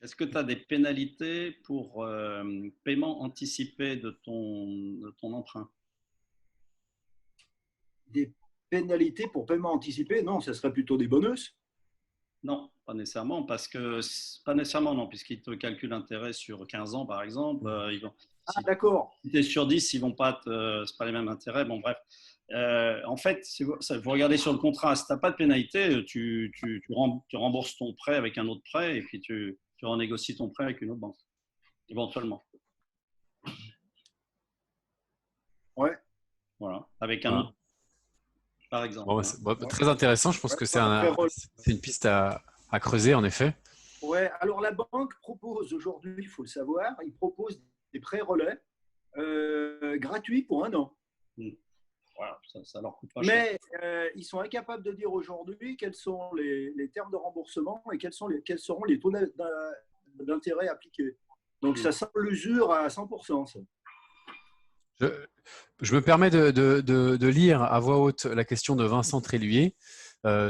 Est-ce que tu as des pénalités pour paiement anticipé de ton emprunt? Des pénalités pour paiement anticipé? Non, ce serait plutôt des bonus. Non, pas nécessairement, non, puisqu'ils te calculent l'intérêt sur 15 ans, par exemple. D'accord. Si tu es sur 10, ils vont pas c'est pas les mêmes intérêts. Bon, bref. En fait, si vous regardez sur le contrat, si tu n'as pas de pénalité, tu rembourses ton prêt avec un autre prêt et puis tu renégocies ton prêt avec une autre banque, éventuellement. Ouais. Voilà, avec un autre, par exemple. Très intéressant, je pense que c'est une piste à creuser, en effet. Ouais, alors la banque propose aujourd'hui, il faut le savoir, il propose des prêts relais gratuits pour 1 an. Voilà, ça leur coûte pas cher. Mais ils sont incapables de dire aujourd'hui quels sont les termes de remboursement et quels seront les taux d'intérêt appliqués. Donc ça sent l'usure à 100%. Ça. Je me permets de lire à voix haute la question de Vincent Tréluyer.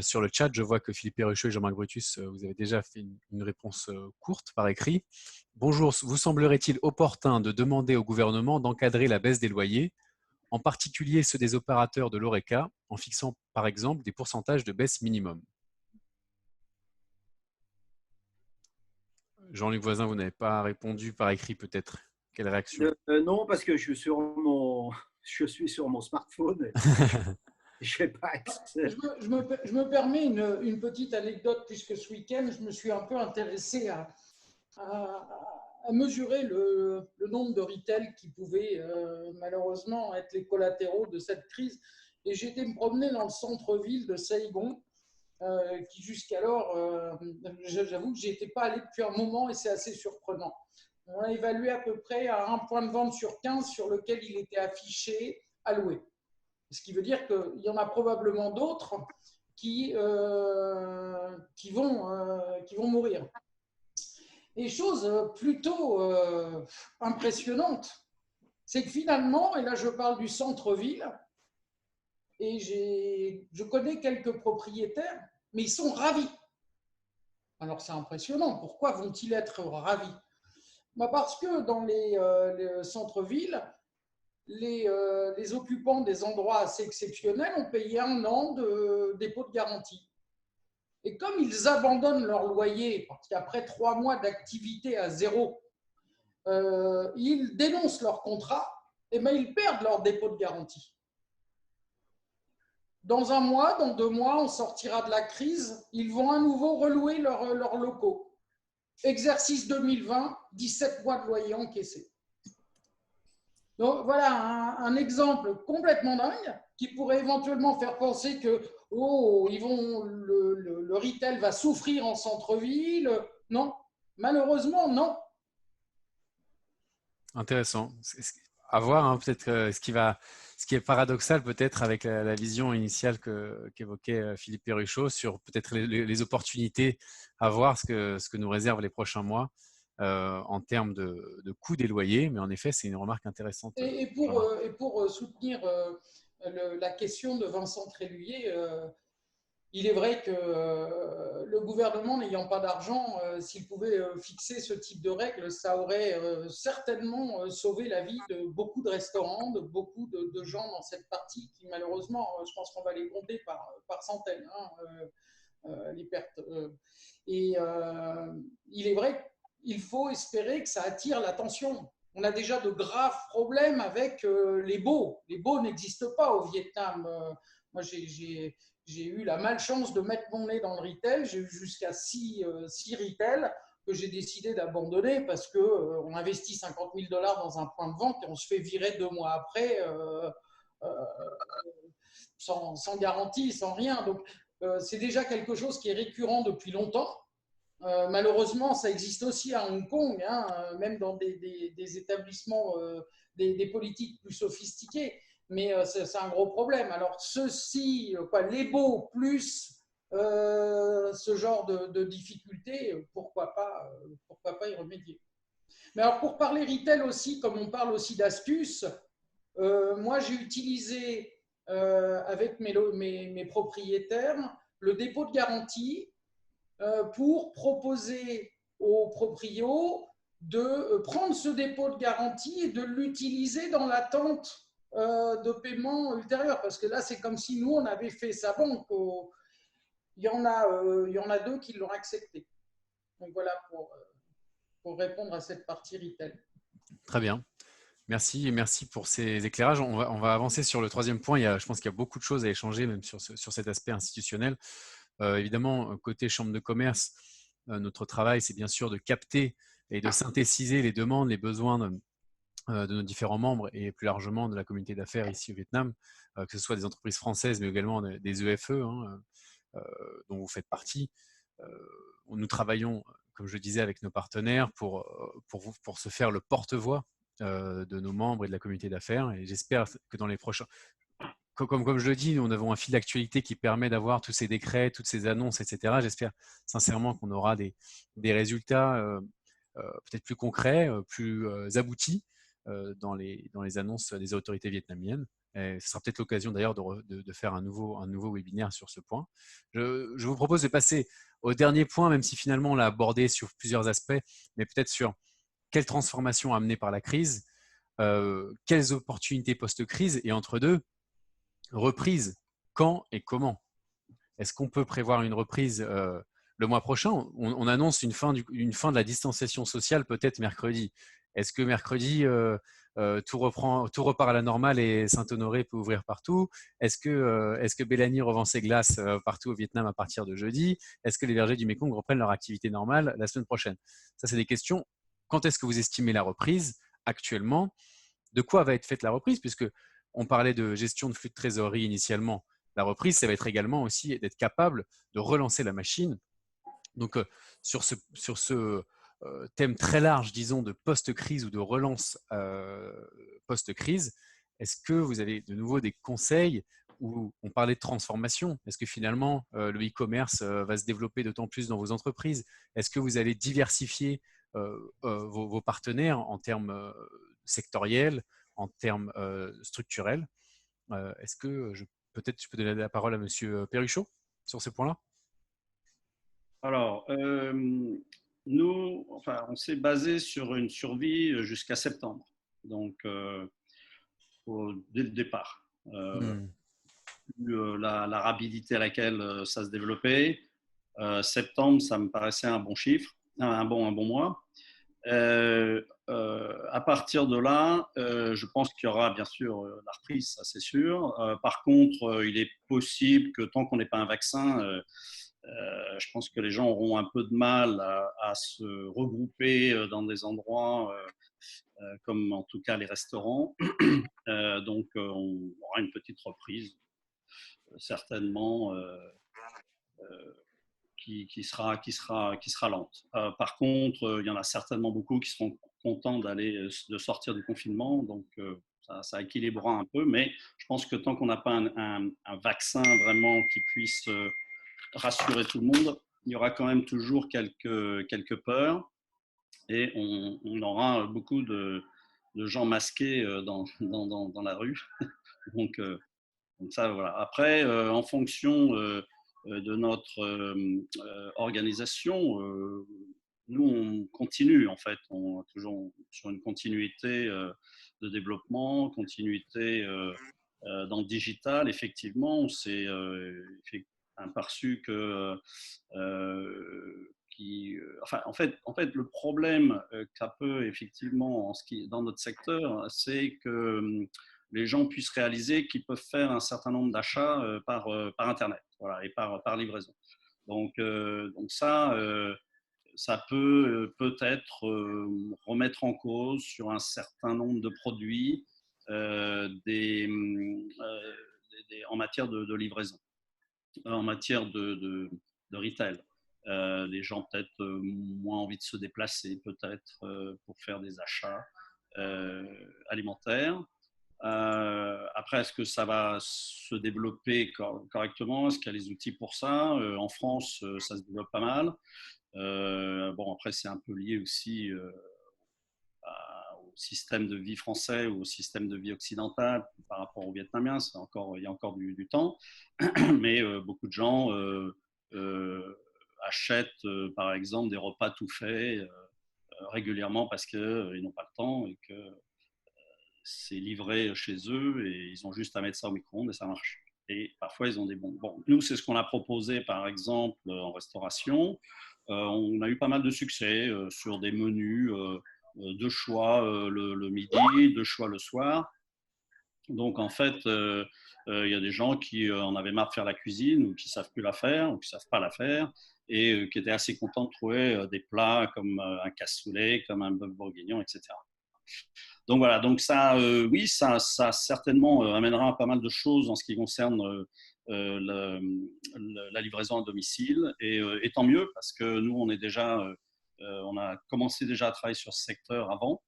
Sur le chat, je vois que Philippe Perruchot et Jean-Marc Brutus, vous avez déjà fait une réponse courte par écrit. Bonjour, vous semblerait-il opportun de demander au gouvernement d'encadrer la baisse des loyers, en particulier ceux des opérateurs de l'ORECA, en fixant par exemple des pourcentages de baisse minimum? Jean-Luc Voisin, vous n'avez pas répondu par écrit peut-être. Quelle réaction? Non, parce que je suis sur mon smartphone. Je me permets une petite anecdote, puisque ce week-end, je me suis un peu intéressé à mesurer le nombre de retail qui pouvaient malheureusement être les collatéraux de cette crise. Et j'ai été me promener dans le centre-ville de Saigon, qui jusqu'alors, j'avoue que je n'y étais pas allé depuis un moment et c'est assez surprenant. On a évalué à peu près à un point de vente sur 15 sur lequel il était affiché à louer. Ce qui veut dire qu'il y en a probablement d'autres qui vont mourir. Et chose plutôt impressionnante, c'est que finalement, et là je parle du centre-ville, et je connais quelques propriétaires, mais ils sont ravis. Alors c'est impressionnant, pourquoi vont-ils être ravis? Parce que dans les centres-villes, les occupants des endroits assez exceptionnels ont payé 1 an de dépôt de garantie. Et comme ils abandonnent leur loyer, parce qu'après 3 mois d'activité à zéro, ils dénoncent leur contrat, et bien ils perdent leur dépôt de garantie. Dans 1 mois, dans 2 mois, on sortira de la crise, ils vont à nouveau relouer leurs locaux. Exercice 2020, 17 mois de loyer encaissé. Donc voilà un exemple complètement dingue qui pourrait éventuellement faire penser que le retail va souffrir en centre-ville. Non, malheureusement, non. Intéressant. À voir, hein, peut-être ce qui est paradoxal peut-être avec la vision initiale qu'évoquait Philippe Perruchot sur peut-être les opportunités à voir ce que nous réservent les prochains mois en termes de coût des loyers. Mais en effet, c'est une remarque intéressante. Et pour soutenir la question de Vincent Tréluyer, il est vrai que le gouvernement n'ayant pas d'argent, s'il pouvait fixer ce type de règles, ça aurait certainement sauvé la vie de beaucoup de restaurants, de beaucoup de gens dans cette partie qui, malheureusement, je pense qu'on va les compter par centaines, les pertes. Et il est vrai qu'il faut espérer que ça attire l'attention. On a déjà de graves problèmes avec les baux. Les baux n'existent pas au Vietnam. Moi, j'ai eu la malchance de mettre mon nez dans le retail. J'ai eu jusqu'à 6 retails que j'ai décidé d'abandonner parce qu'on investit $50 000 dans un point de vente et on se fait virer 2 mois après sans garantie, sans rien. Donc, c'est déjà quelque chose qui est récurrent depuis longtemps. Malheureusement, ça existe aussi à Hong Kong, hein, même dans des établissements, des politiques plus sophistiquées. Mais c'est un gros problème. Alors, ceci, les beaux plus ce genre de difficultés, pourquoi pas y remédier. Mais alors, pour parler retail aussi, comme on parle aussi d'astuces, moi, j'ai utilisé avec mes propriétaires le dépôt de garantie pour proposer aux proprios de prendre ce dépôt de garantie et de l'utiliser dans l'attente de paiement ultérieur. Parce que là, c'est comme si nous, on avait fait sa banque. Il y en a deux qui l'ont accepté. Donc voilà pour répondre à cette partie retail. Très bien. Merci et merci pour ces éclairages. On va avancer sur le troisième point. Je pense qu'il y a beaucoup de choses à échanger, même sur cet aspect institutionnel. Évidemment, côté chambre de commerce, notre travail, c'est bien sûr de capter et de synthétiser les demandes, les besoins de nos différents membres et plus largement de la communauté d'affaires ici au Vietnam, que ce soit des entreprises françaises, mais également des EFE, hein, dont vous faites partie. Nous travaillons, comme je le disais, avec nos partenaires pour se faire le porte-voix de nos membres et de la communauté d'affaires. Et j'espère que dans les prochains… Comme je le dis, nous avons un fil d'actualité qui permet d'avoir tous ces décrets, toutes ces annonces, etc. J'espère sincèrement qu'on aura des résultats peut-être plus concrets, plus aboutis dans les annonces des autorités vietnamiennes. Et ce sera peut-être l'occasion d'ailleurs de faire un nouveau webinaire sur ce point. Je vous propose de passer au dernier point, même si finalement on l'a abordé sur plusieurs aspects, mais peut-être sur quelle transformation amenée par la crise, quelles opportunités post-crise, et entre deux, reprise, quand et comment? Est-ce qu'on peut prévoir une reprise le mois prochain? On annonce une fin de la distanciation sociale peut-être mercredi. Est-ce que mercredi, tout repart à la normale et Saint-Honoré peut ouvrir partout? Est-ce que Bellany revend ses glaces partout au Vietnam à partir de jeudi? Est-ce que les vergers du Mékong reprennent leur activité normale la semaine prochaine? Ça, c'est des questions. Quand est-ce que vous estimez la reprise actuellement? De quoi va être faite la reprise? Puisque on parlait de gestion de flux de trésorerie initialement. La reprise, ça va être également aussi d'être capable de relancer la machine. Donc, sur ce thème très large, disons, de post-crise ou de relance post-crise, est-ce que vous avez de nouveau des conseils où on parlait de transformation? Est-ce que finalement, le e-commerce va se développer d'autant plus dans vos entreprises? Est-ce que vous allez diversifier vos partenaires en termes sectoriels, en termes structurels? Est-ce que peut-être je peux donner la parole à Monsieur Perruchot sur ce point-là? Alors, nous, on s'est basé sur une survie jusqu'à septembre, donc dès le départ. La rapidité à laquelle ça se développait, septembre, ça me paraissait un bon chiffre, un bon mois. À partir de là, je pense qu'il y aura bien sûr la reprise, ça c'est sûr. Par contre, il est possible que tant qu'on n'ait pas un vaccin, je pense que les gens auront un peu de mal à se regrouper dans des endroits comme en tout cas les restaurants. Donc, on aura une petite reprise, certainement, qui sera lente. Par contre, il y en a certainement beaucoup qui seront contents de sortir du confinement, donc ça équilibrera un peu, mais je pense que tant qu'on n'a pas un vaccin vraiment qui puisse rassurer tout le monde, il y aura quand même toujours quelques peurs et on aura beaucoup de gens masqués dans la rue. Donc ça, voilà. Après, en fonction de notre organisation, nous, on continue, en fait. On est toujours sur une continuité de développement, continuité dans le digital. Effectivement, on s'est aperçu que en fait, le problème qu'a peu effectivement dans notre secteur, c'est que les gens puissent réaliser qu'ils peuvent faire un certain nombre d'achats par Internet, voilà, et par livraison. Donc ça peut peut-être remettre en cause sur un certain nombre de produits en matière de livraison, en matière de retail. les gens peut-être moins envie de se déplacer, peut-être pour faire des achats alimentaires. Après, est-ce que ça va se développer correctement? Est-ce qu'il y a les outils pour ça? En France, ça se développe pas mal. Bon, après, c'est un peu lié aussi au système de vie français ou au système de vie occidental par rapport aux Vietnamiens. Il y a encore du temps. Mais beaucoup de gens achètent, par exemple, des repas tout faits régulièrement parce qu'ils n'ont pas le temps et que c'est livré chez eux et ils ont juste à mettre ça au micro-ondes et ça marche. Et parfois, ils ont des bons. Bon, nous, c'est ce qu'on a proposé, par exemple, en restauration. On a eu pas mal de succès sur des menus de choix le midi, de choix le soir. Donc, en fait, il y a des gens qui en avaient marre de faire la cuisine ou qui ne savent plus la faire ou qui ne savent pas la faire et qui étaient assez contents de trouver des plats comme un cassoulet, comme un bœuf bourguignon, etc. Donc voilà, donc ça, oui, ça certainement amènera pas mal de choses en ce qui concerne la livraison à domicile. Et tant mieux, parce que nous, on a commencé déjà à travailler sur ce secteur avant.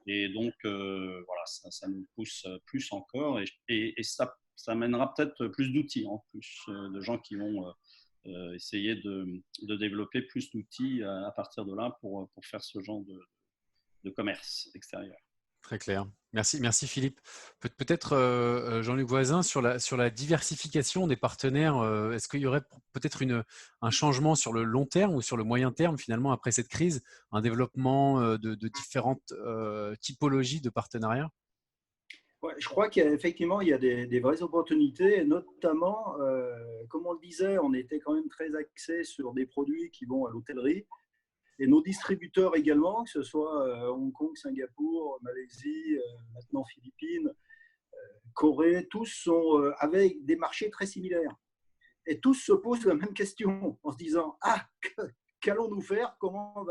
Et donc, voilà, ça nous pousse plus encore. Et ça amènera peut-être plus d'outils, en plus de gens qui vont essayer de développer plus d'outils à partir de là pour faire ce genre de commerce extérieur. Très clair. Merci Philippe. Peut-être Jean-Luc Voisin, sur la diversification des partenaires, est-ce qu'il y aurait peut-être un changement sur le long terme ou sur le moyen terme finalement après cette crise, un développement de différentes typologies de partenariats? Ouais, je crois qu'effectivement, il y a des vraies opportunités, et notamment, comme on le disait, on était quand même très axé sur des produits qui vont à l'hôtellerie. Et nos distributeurs également, que ce soit Hong Kong, Singapour, Malaisie, maintenant Philippines, Corée, tous sont avec des marchés très similaires. Et tous se posent la même question en se disant: ah, qu'allons-nous faire? Comment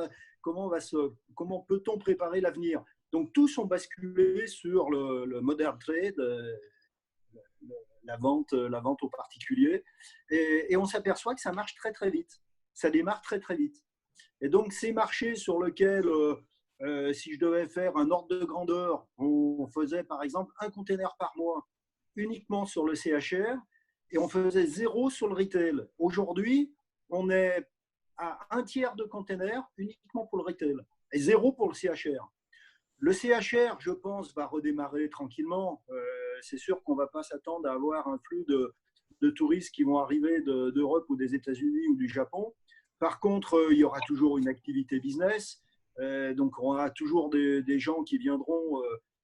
peut-on préparer l'avenir? Donc tous ont basculé sur le modern trade, la vente aux particuliers, et on s'aperçoit que ça marche très très vite. Ça démarre très très vite. Et donc, ces marchés sur lesquels, si je devais faire un ordre de grandeur, on faisait par exemple un container par mois uniquement sur le CHR et on faisait 0 sur le retail. Aujourd'hui, on est à un tiers de containers uniquement pour le retail et 0 pour le CHR. Le CHR, je pense, va redémarrer tranquillement. C'est sûr qu'on ne va pas s'attendre à avoir un flux de touristes qui vont arriver d'Europe ou des États-Unis ou du Japon. Par contre, il y aura toujours une activité business. Donc, on aura toujours des gens qui viendront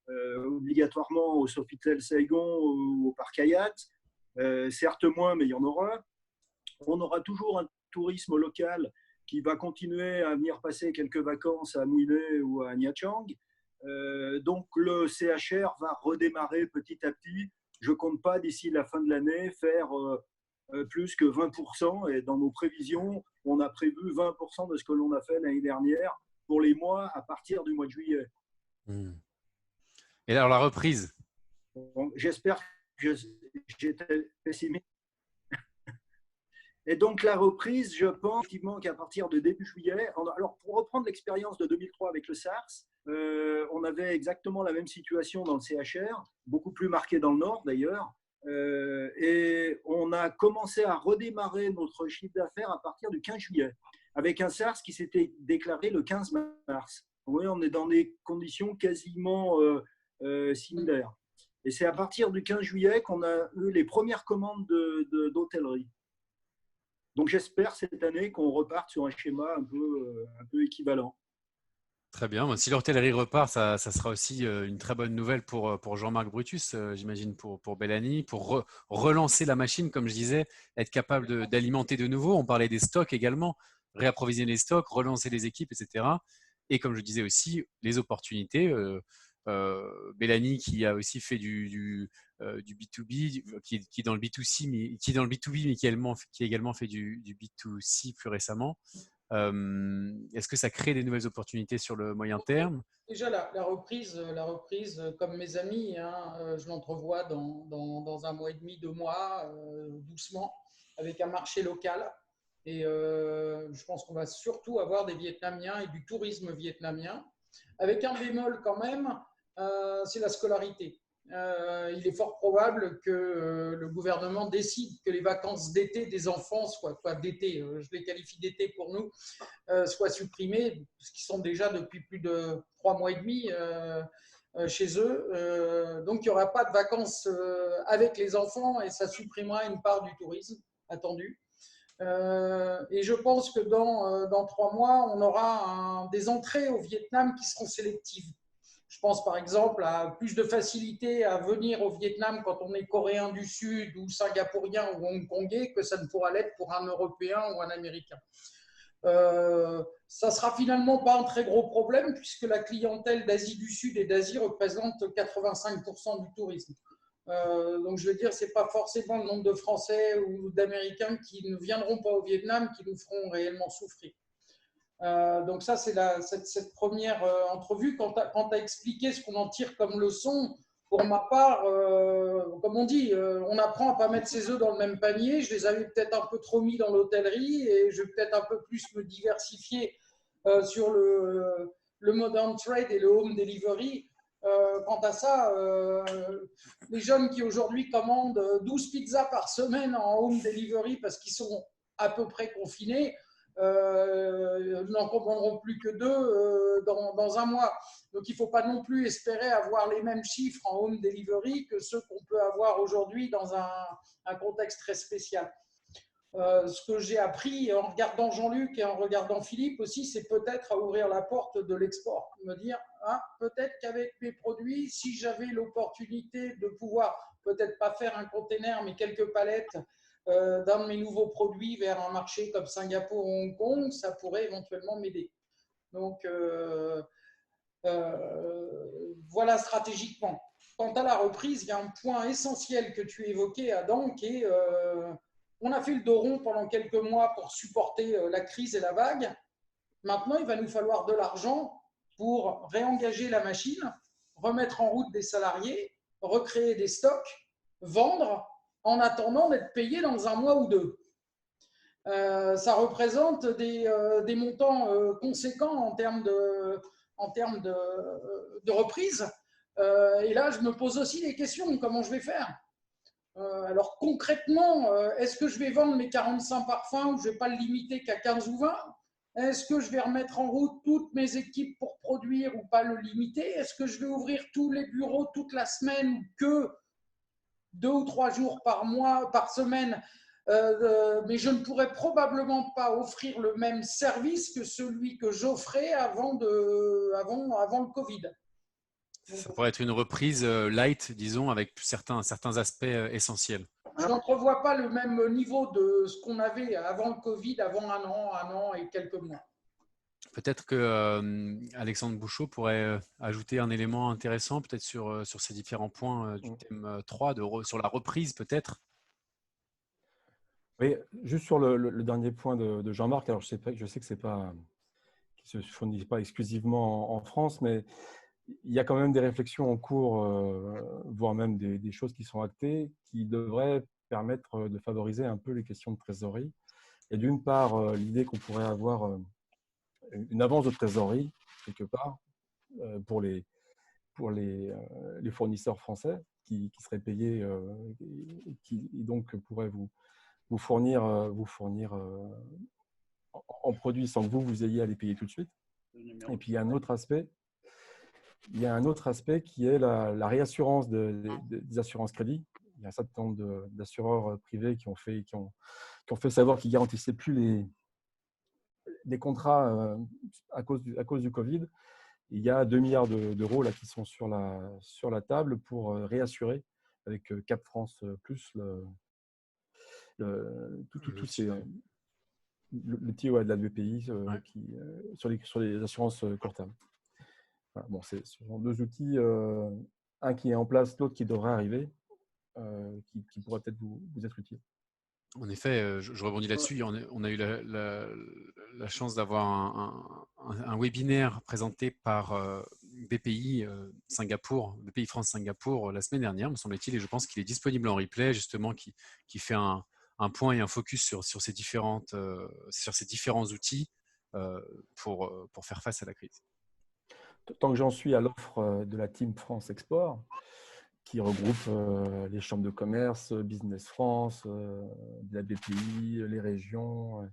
obligatoirement au Sofitel Saigon ou au Parc Hyatt. Certes moins, mais il y en aura. On aura toujours un tourisme local qui va continuer à venir passer quelques vacances à Mouinet ou à Nha Trang. Donc, le CHR va redémarrer petit à petit. Je ne compte pas d'ici la fin de l'année faire plus que 20%. Et dans nos prévisions, on a prévu 20% de ce que l'on a fait l'année dernière pour les mois à partir du mois de juillet. Et alors la reprise? Bon, j'espère que j'étais pessimiste. Et donc la reprise, je pense effectivement qu'à partir de début juillet, alors pour reprendre l'expérience de 2003 avec le SARS, on avait exactement la même situation dans le CHR, beaucoup plus marquée dans le Nord d'ailleurs. Et on a commencé à redémarrer notre chiffre d'affaires à partir du 15 juillet, avec un SARS qui s'était déclaré le 15 mars. Vous voyez, on est dans des conditions quasiment similaires. Et c'est à partir du 15 juillet qu'on a eu les premières commandes d'hôtellerie. Donc j'espère cette année qu'on reparte sur un schéma un peu équivalent. Très bien. Si l'hôtellerie repart, ça sera aussi une très bonne nouvelle pour Jean-Marc Brutus, j'imagine, pour Bellany, pour relancer la machine, comme je disais, être capable d'alimenter de nouveau. On parlait des stocks également, réapprovisionner les stocks, relancer les équipes, etc. Et comme je disais aussi, les opportunités. Bellany qui a aussi fait du B2B, qui est dans le B2C, qui est dans le B2B, mais qui a également fait du B2C plus récemment. Est-ce que ça crée des nouvelles opportunités sur le moyen terme? Déjà, la reprise, comme mes amis, hein, je l'entrevois dans un mois et demi, 2 mois, doucement, avec un marché local. Et je pense qu'on va surtout avoir des Vietnamiens et du tourisme vietnamien. Avec un bémol quand même, c'est la scolarité. Il est fort probable que le gouvernement décide que les vacances d'été des enfants soient d'été, je les qualifie d'été pour nous, soient supprimées, parce qu'ils sont déjà depuis plus de 3 mois et demi chez eux. Donc, il n'y aura pas de vacances avec les enfants et ça supprimera une part du tourisme attendu. Et je pense que dans 3 mois, on aura des entrées au Vietnam qui seront sélectives. Je pense par exemple à plus de facilité à venir au Vietnam quand on est coréen du Sud ou singapourien ou hongkongais que ça ne pourra l'être pour un Européen ou un Américain. Ça sera finalement pas un très gros problème puisque la clientèle d'Asie du Sud et d'Asie représente 85% du tourisme. Donc je veux dire, c'est pas forcément le nombre de Français ou d'Américains qui ne viendront pas au Vietnam qui nous feront réellement souffrir. Donc ça, c'est cette première entrevue. Quant à expliquer ce qu'on en tire comme leçon, pour ma part, comme on dit, on apprend à ne pas mettre ses œufs dans le même panier. Je les avais peut-être un peu trop mis dans l'hôtellerie et je vais peut-être un peu plus me diversifier sur le modern trade et le home delivery. Quant à ça, les jeunes qui aujourd'hui commandent 12 pizzas par semaine en home delivery parce qu'ils sont à peu près confinés, n'en comprendront plus que 2 dans un mois. Donc il ne faut pas non plus espérer avoir les mêmes chiffres en home delivery que ceux qu'on peut avoir aujourd'hui dans un contexte très spécial. Ce que j'ai appris en regardant Jean-Luc et en regardant Philippe aussi, c'est peut-être à ouvrir la porte de l'export. Me dire, peut-être qu'avec mes produits, si j'avais l'opportunité de pouvoir, peut-être pas faire un container, mais quelques palettes d'un de mes nouveaux produits vers un marché comme Singapour ou Hong Kong, ça pourrait éventuellement m'aider. Donc, voilà stratégiquement. Quant à la reprise, il y a un point essentiel que tu évoquais, Adam, qui est on a fait le dos rond pendant quelques mois pour supporter la crise et la vague. Maintenant, il va nous falloir de l'argent pour réengager la machine, remettre en route des salariés, recréer des stocks, vendre, en attendant d'être payé dans un mois ou 2. Ça représente des montants conséquents en termes de reprise. Et là, je me pose aussi des questions. Comment je vais faire ? Alors concrètement, est-ce que je vais vendre mes 45 parfums ou je ne vais pas le limiter qu'à 15 ou 20 ? Est-ce que je vais remettre en route toutes mes équipes pour produire ou pas le limiter ? Est-ce que je vais ouvrir tous les bureaux toute la semaine ou que 2 ou 3 jours par mois, par semaine, mais je ne pourrais probablement pas offrir le même service que celui que j'offrais avant le Covid. Ça pourrait être une reprise light, disons, avec certains aspects essentiels. Je n'entrevois pas le même niveau de ce qu'on avait avant le Covid, avant un an et quelques mois. Peut-être que Alexandre Bouchot pourrait ajouter un élément intéressant, peut-être sur ces différents points du thème 3, sur la reprise peut-être. Oui, juste sur le dernier point de Jean-Marc, alors je sais que c'est pas, qui ne se fournit pas exclusivement en France, mais il y a quand même des réflexions en cours, voire même des choses qui sont actées, qui devraient permettre de favoriser un peu les questions de trésorerie. Et d'une part, l'idée qu'on pourrait avoir une avance de trésorerie, quelque part, pour les fournisseurs français qui seraient payés, qui donc pourraient vous fournir en produits sans que vous ayez à les payer tout de suite. Et puis, il y a un autre aspect. Il y a un autre aspect qui est la réassurance des assurances crédit. Il y a un certain nombre d'assureurs privés qui ont fait savoir qu'ils ne garantissaient plus les contrats à cause du Covid. Il y a 2 milliards d'euros là, qui sont sur la table pour réassurer avec Cap France Plus le TIO de la BPI sur les assurances court terme. Voilà, bon, ce sont 2 outils, un qui est en place, l'autre qui devrait arriver, qui pourrait peut-être vous être utile. En effet, je rebondis là-dessus. On a eu la chance d'avoir un webinaire présenté par BPI France Singapour la semaine dernière, me semble-t-il, et je pense qu'il est disponible en replay, justement, qui fait un un point et un focus sur ces différents outils pour faire face à la crise. Tant que j'en suis à l'offre de la Team France Export, qui regroupe les chambres de commerce, Business France, la BPI, les régions.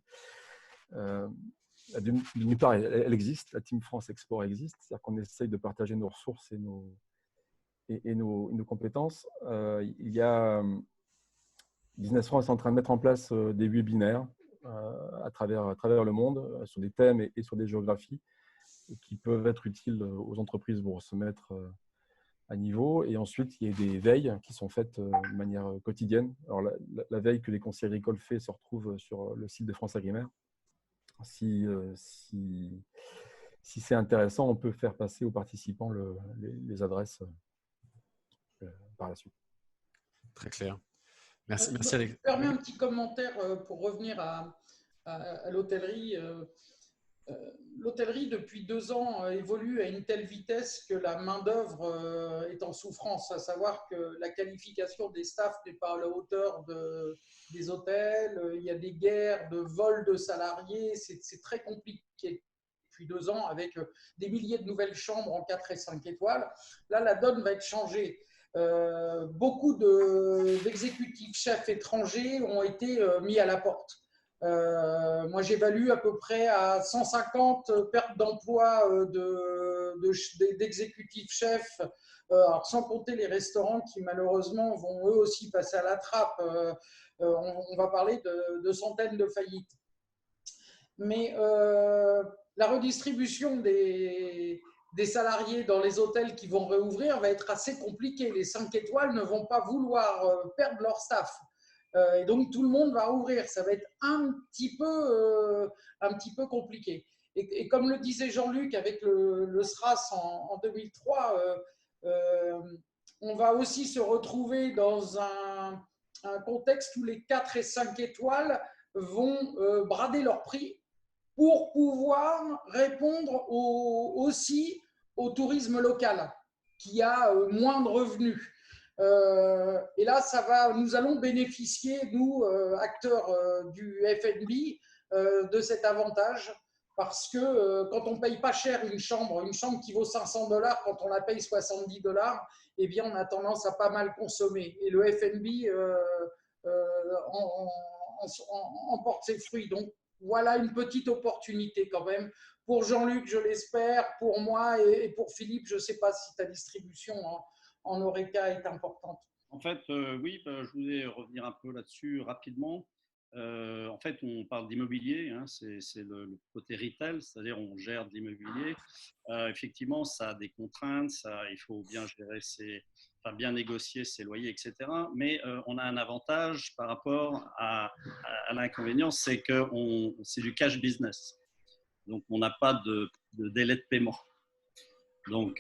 D'une part, elle existe, la Team France Export existe, c'est-à-dire qu'on essaye de partager nos ressources et nos compétences. Il y a Business France est en train de mettre en place des webinaires à travers le monde sur des thèmes et sur des géographies qui peuvent être utiles aux entreprises pour se mettre à niveau. Et ensuite, il y a des veilles qui sont faites de manière quotidienne. Alors, la veille que les conseillers agricoles font se retrouve sur le site de France Agrimaire. Si c'est intéressant, on peut faire passer aux participants les adresses par la suite. Très clair. Merci Alex. Je permets un petit commentaire pour revenir à l'hôtellerie. L'hôtellerie, depuis 2 ans, évolue à une telle vitesse que la main-d'œuvre est en souffrance, à savoir que la qualification des staffs n'est pas à la hauteur des hôtels. Il y a des guerres de vol de salariés. C'est très compliqué depuis 2 ans, avec des milliers de nouvelles chambres en 4 et 5 étoiles. Là, la donne va être changée. Beaucoup d'exécutifs chefs étrangers ont été mis à la porte. Moi, j'évalue à peu près à 150 pertes d'emploi d'exécutifs chefs, alors sans compter les restaurants qui malheureusement vont eux aussi passer à la trappe. On va parler de centaines de faillites. Mais la redistribution des salariés dans les hôtels qui vont réouvrir va être assez compliquée. Les 5 étoiles ne vont pas vouloir perdre leur staff. Et donc, tout le monde va rouvrir. Ça va être un petit peu compliqué. Et comme le disait Jean-Luc avec le SRAS en 2003, on va aussi se retrouver dans un contexte où les 4 et 5 étoiles vont brader leur prix pour pouvoir répondre aussi au tourisme local qui a moins de revenus. Et là, nous allons bénéficier, nous, acteurs du F&B, de cet avantage parce que quand on ne paye pas cher une chambre qui vaut $500, quand on la paye $70, eh bien, on a tendance à pas mal consommer. Et le F&B emporte ses fruits. Donc, voilà une petite opportunité quand même. Pour Jean-Luc, je l'espère, pour moi et pour Philippe, je ne sais pas si ta distribution en Horeca est importante. En fait, oui, je voulais revenir un peu là-dessus rapidement. En fait, on parle d'immobilier, hein, c'est le côté retail, c'est-à-dire on gère de l'immobilier. Effectivement, ça a des contraintes, il faut bien gérer bien négocier ses loyers, etc. Mais on a un avantage par rapport à l'inconvénient, c'est que c'est du cash business. Donc, on n'a pas de délai de paiement. Donc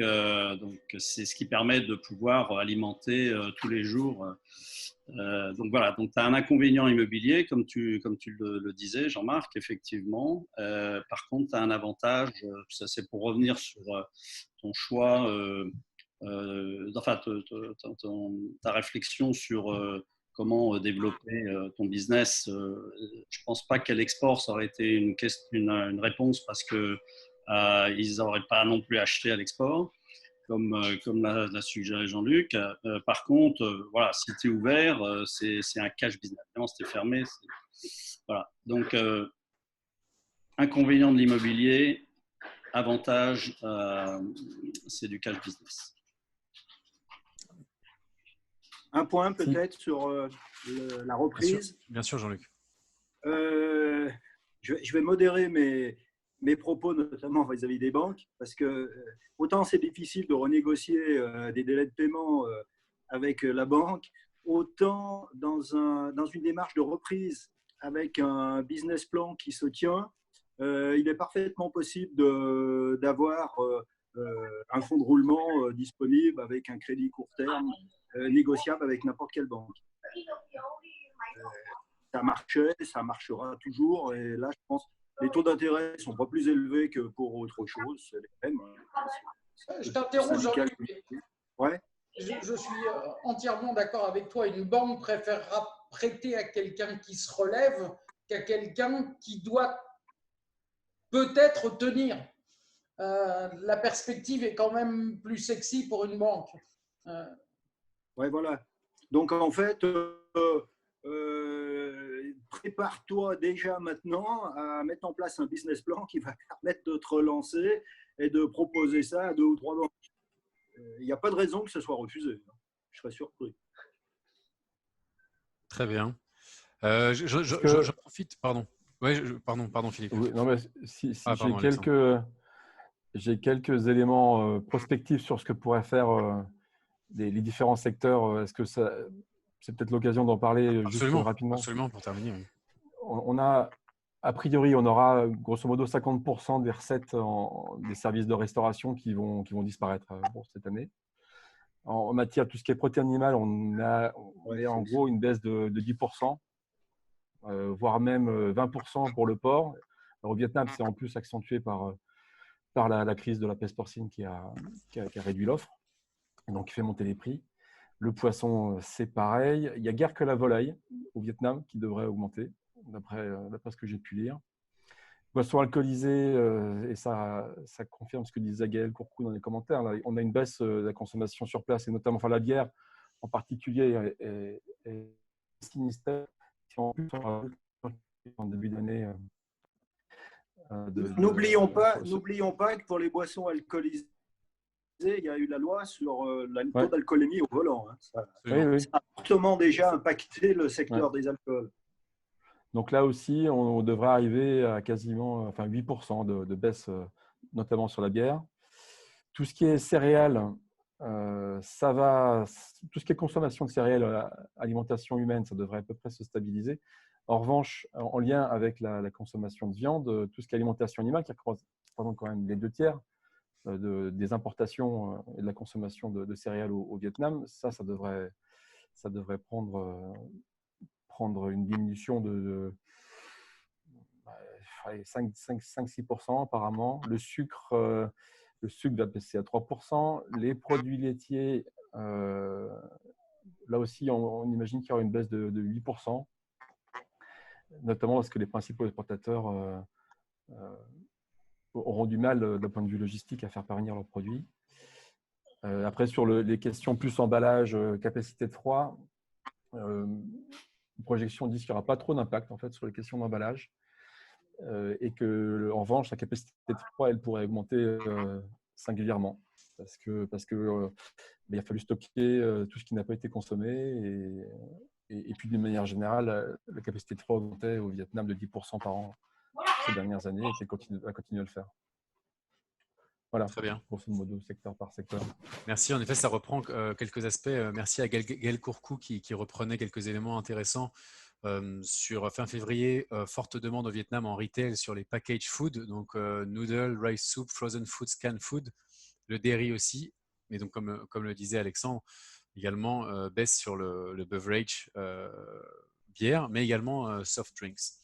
c'est ce qui permet de pouvoir alimenter tous les jours. Donc voilà, donc tu as un inconvénient immobilier, comme tu le disais, Jean-Marc, effectivement. Par contre, tu as un avantage, ça c'est pour revenir sur ton choix, enfin ta réflexion sur comment développer ton business. Je ne pense pas qu'à l'export, ça aurait été une réponse parce que ils n'auraient pas non plus acheté à l'export, comme l'a suggéré Jean-Luc. Par contre, voilà, si tu es ouvert, c'est un cash business. Vraiment, si tu es fermé, voilà. Donc, inconvénient de l'immobilier, avantage, c'est du cash business. Un point peut-être sur la reprise. Bien sûr Jean-Luc. Je vais modérer mes propos, notamment vis-à-vis des banques, parce que autant c'est difficile de renégocier des délais de paiement avec la banque, autant dans une démarche de reprise avec un business plan qui se tient, il est parfaitement possible d'avoir un fonds de roulement disponible avec un crédit court terme négociable avec n'importe quelle banque. Ça marchait, ça marchera toujours, et là je pense les taux d'intérêt ne sont pas plus élevés que pour autre chose, c'est les mêmes. Je t'interromps, Jean-Luc. Ouais. Je suis entièrement d'accord avec toi. Une banque prêter à quelqu'un qui se relève qu'à quelqu'un qui doit peut-être tenir. La perspective est quand même plus sexy pour une banque. Ouais, voilà. Donc, en fait, prépare-toi déjà maintenant à mettre en place un business plan qui va permettre de te relancer et de proposer ça à 2 ou 3 banques. Il n'y a pas de raison que ce soit refusé. Je serais surpris. Très bien. Je profite, pardon. Ouais, pardon Philippe. Oui, non, mais si pardon, j'ai quelques éléments prospectifs sur ce que pourraient faire les différents secteurs. Est-ce que c'est peut-être l'occasion d'en parler juste rapidement? Absolument, pour terminer. Oui. On a, a priori, on aura grosso modo 50% des recettes des services de restauration qui vont disparaître pour cette année. En matière de tout ce qui est protéines animales, on a en gros une baisse de 10%, voire même 20% pour le porc. Alors, au Vietnam, c'est en plus accentué par la crise de la peste porcine qui a réduit l'offre, donc qui fait monter les prix. Le poisson, c'est pareil. Il n'y a guère que la volaille au Vietnam qui devrait augmenter, d'après ce que j'ai pu lire. Boissons alcoolisées, et ça confirme ce que disait Gaël Courcou dans les commentaires. Là, on a une baisse de la consommation sur place, et notamment la bière en particulier est sinistre. Si en plus on rajoute en début d'année. N'oublions pas que pour les boissons alcoolisées, il y a eu la loi sur le taux d'alcoolémie au volant. Hein. Ça a fortement déjà impacté le secteur des alcools. Donc là aussi, on devrait arriver à quasiment 8% de baisse, notamment sur la bière. Tout ce qui est céréales, tout ce qui est consommation de céréales, alimentation humaine, ça devrait à peu près se stabiliser. En revanche, en lien avec la consommation de viande, tout ce qui est alimentation animale, qui représente quand même les 2 tiers des importations et de la consommation de céréales au Vietnam, ça devrait prendre une diminution de 5-6% apparemment. Le sucre va baisser à 3%. Les produits laitiers, là aussi, on imagine qu'il y aura une baisse de 8%, notamment parce que les principaux exportateurs auront du mal, d'un point de vue logistique, à faire parvenir leurs produits. Après, sur les questions plus emballage, capacité de froid, les projections disent qu'il n'y aura pas trop d'impact en fait, sur les questions d'emballage, et que, en revanche, la capacité de froid, elle pourrait augmenter singulièrement parce que il a fallu stocker tout ce qui n'a pas été consommé, et puis d'une manière générale, la capacité de froid augmentait au Vietnam de 10% par an ces dernières années, et qu'elle va continuer à le faire. Voilà, très bien. Grosso modo, secteur par secteur. Merci. En effet, ça reprend quelques aspects. Merci à Gaël Courcou qui reprenait quelques éléments intéressants sur fin février. Forte demande au Vietnam en retail sur les packaged food, donc noodles, rice soup, frozen food, canned food, le dairy aussi. Mais donc, comme le disait Alexandre, également baisse sur le beverage, bière, mais également soft drinks.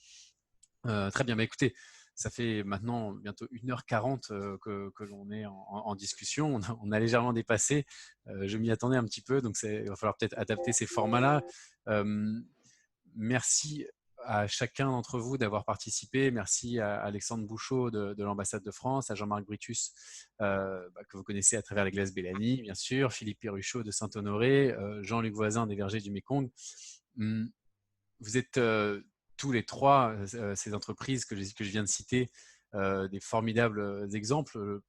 Très bien. Mais écoutez, ça fait maintenant bientôt 1h40 que l'on est en discussion. On a légèrement dépassé. Je m'y attendais un petit peu, donc il va falloir peut-être adapter ces formats-là. Merci à chacun d'entre vous d'avoir participé. Merci à Alexandre Bouchot de l'ambassade de France, à Jean-Marc Britus, que vous connaissez à travers les glaces Bellany, bien sûr, Philippe Perruchot de Saint-Honoré, Jean-Luc Voisin des Vergers du Mékong. Vous êtes tous les trois, ces entreprises que je viens de citer, des formidables exemples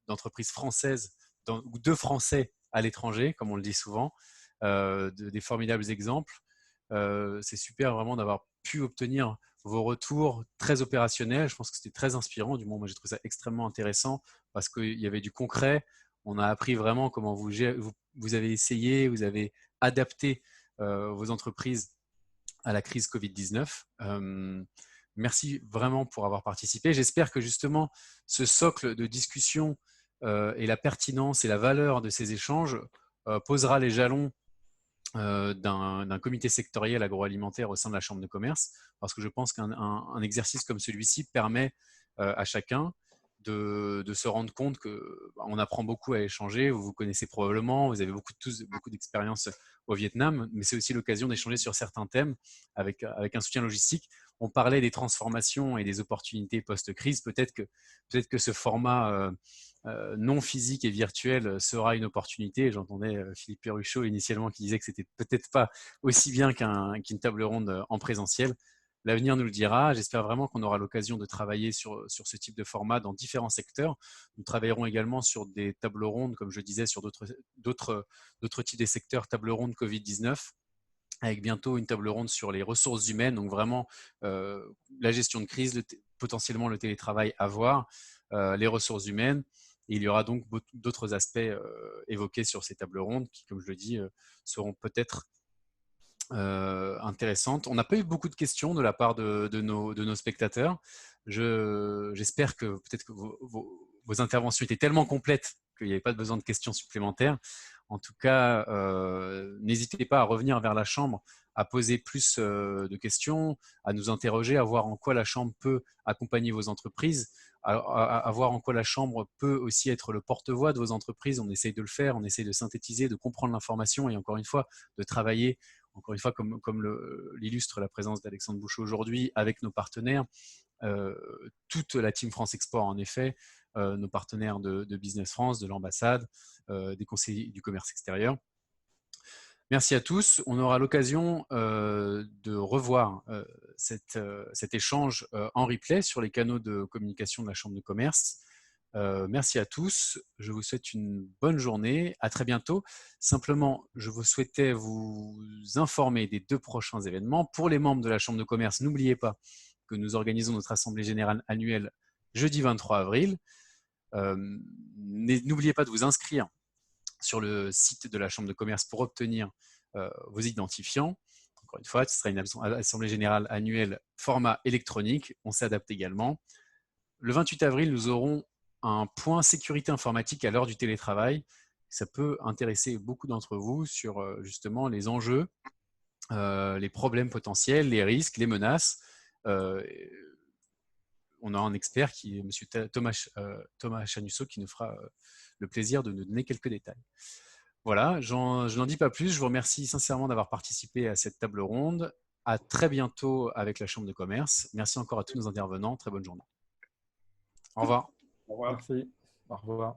d'entreprises françaises ou de Français à l'étranger, comme on le dit souvent, des formidables exemples. C'est super vraiment d'avoir pu obtenir vos retours très opérationnels. Je pense que c'était très inspirant. Du moins, moi, j'ai trouvé ça extrêmement intéressant parce qu'il y avait du concret. On a appris vraiment comment vous avez essayé, vous avez adapté vos entreprises à la crise Covid-19. Merci vraiment pour avoir participé. J'espère que justement, ce socle de discussion et la pertinence et la valeur de ces échanges posera les jalons d'un comité sectoriel agroalimentaire au sein de la Chambre de commerce, parce que je pense qu'un exercice comme celui-ci permet à chacun de se rendre compte qu'on apprend beaucoup à échanger. Vous vous connaissez probablement, vous avez tous beaucoup d'expérience au Vietnam, mais c'est aussi l'occasion d'échanger sur certains thèmes avec un soutien logistique. On parlait des transformations et des opportunités post-crise. Peut-être que ce format non physique et virtuel sera une opportunité. J'entendais Philippe Perruchot initialement qui disait que c'était peut-être pas aussi bien qu'une table ronde en présentiel. L'avenir nous le dira. J'espère vraiment qu'on aura l'occasion de travailler sur ce type de format dans différents secteurs. Nous travaillerons également sur des tables rondes, comme je disais, sur d'autres types de secteurs, table ronde Covid-19, avec bientôt une table ronde sur les ressources humaines, donc vraiment la gestion de crise, potentiellement le télétravail à voir, les ressources humaines. Et il y aura donc d'autres aspects évoqués sur ces tables rondes qui, comme je le dis, seront peut-être intéressantes. On n'a pas eu beaucoup de questions de la part de nos spectateurs. J'espère que peut-être que vos interventions étaient tellement complètes qu'il n'y avait pas besoin de questions supplémentaires. En tout cas, n'hésitez pas à revenir vers la Chambre, à poser plus de questions, à nous interroger, à voir en quoi la Chambre peut accompagner vos entreprises, à voir en quoi la Chambre peut aussi être le porte-voix de vos entreprises. On essaye de le faire, on essaye de synthétiser, de comprendre l'information et encore une fois, de travailler, encore une fois, comme l'illustre la présence d'Alexandre Bouchot aujourd'hui, avec nos partenaires, toute la Team France Export en effet, nos partenaires de Business France, de l'ambassade, des conseillers du commerce extérieur. Merci à tous. On aura l'occasion de revoir cet échange en replay sur les canaux de communication de la Chambre de commerce. Merci à tous. Je vous souhaite une bonne journée. À très bientôt. Simplement, je vous souhaitais vous informer des 2 prochains événements. Pour les membres de la Chambre de commerce, n'oubliez pas que nous organisons notre Assemblée générale annuelle jeudi 23 avril. N'oubliez pas de vous inscrire sur le site de la Chambre de commerce pour obtenir vos identifiants. Encore une fois, ce sera une Assemblée générale annuelle format électronique. On s'adapte également. Le 28 avril, nous aurons un point sécurité informatique à l'heure du télétravail. Ça peut intéresser beaucoup d'entre vous sur justement les enjeux, les problèmes potentiels, les risques, les menaces. On a un expert qui est M. Thomas Chanusso qui nous fera le plaisir de nous donner quelques détails. Voilà, je n'en dis pas plus. Je vous remercie sincèrement d'avoir participé à cette table ronde. À très bientôt avec la Chambre de commerce. Merci encore à tous nos intervenants. Très bonne journée. Au revoir. Au revoir. Merci. Au revoir.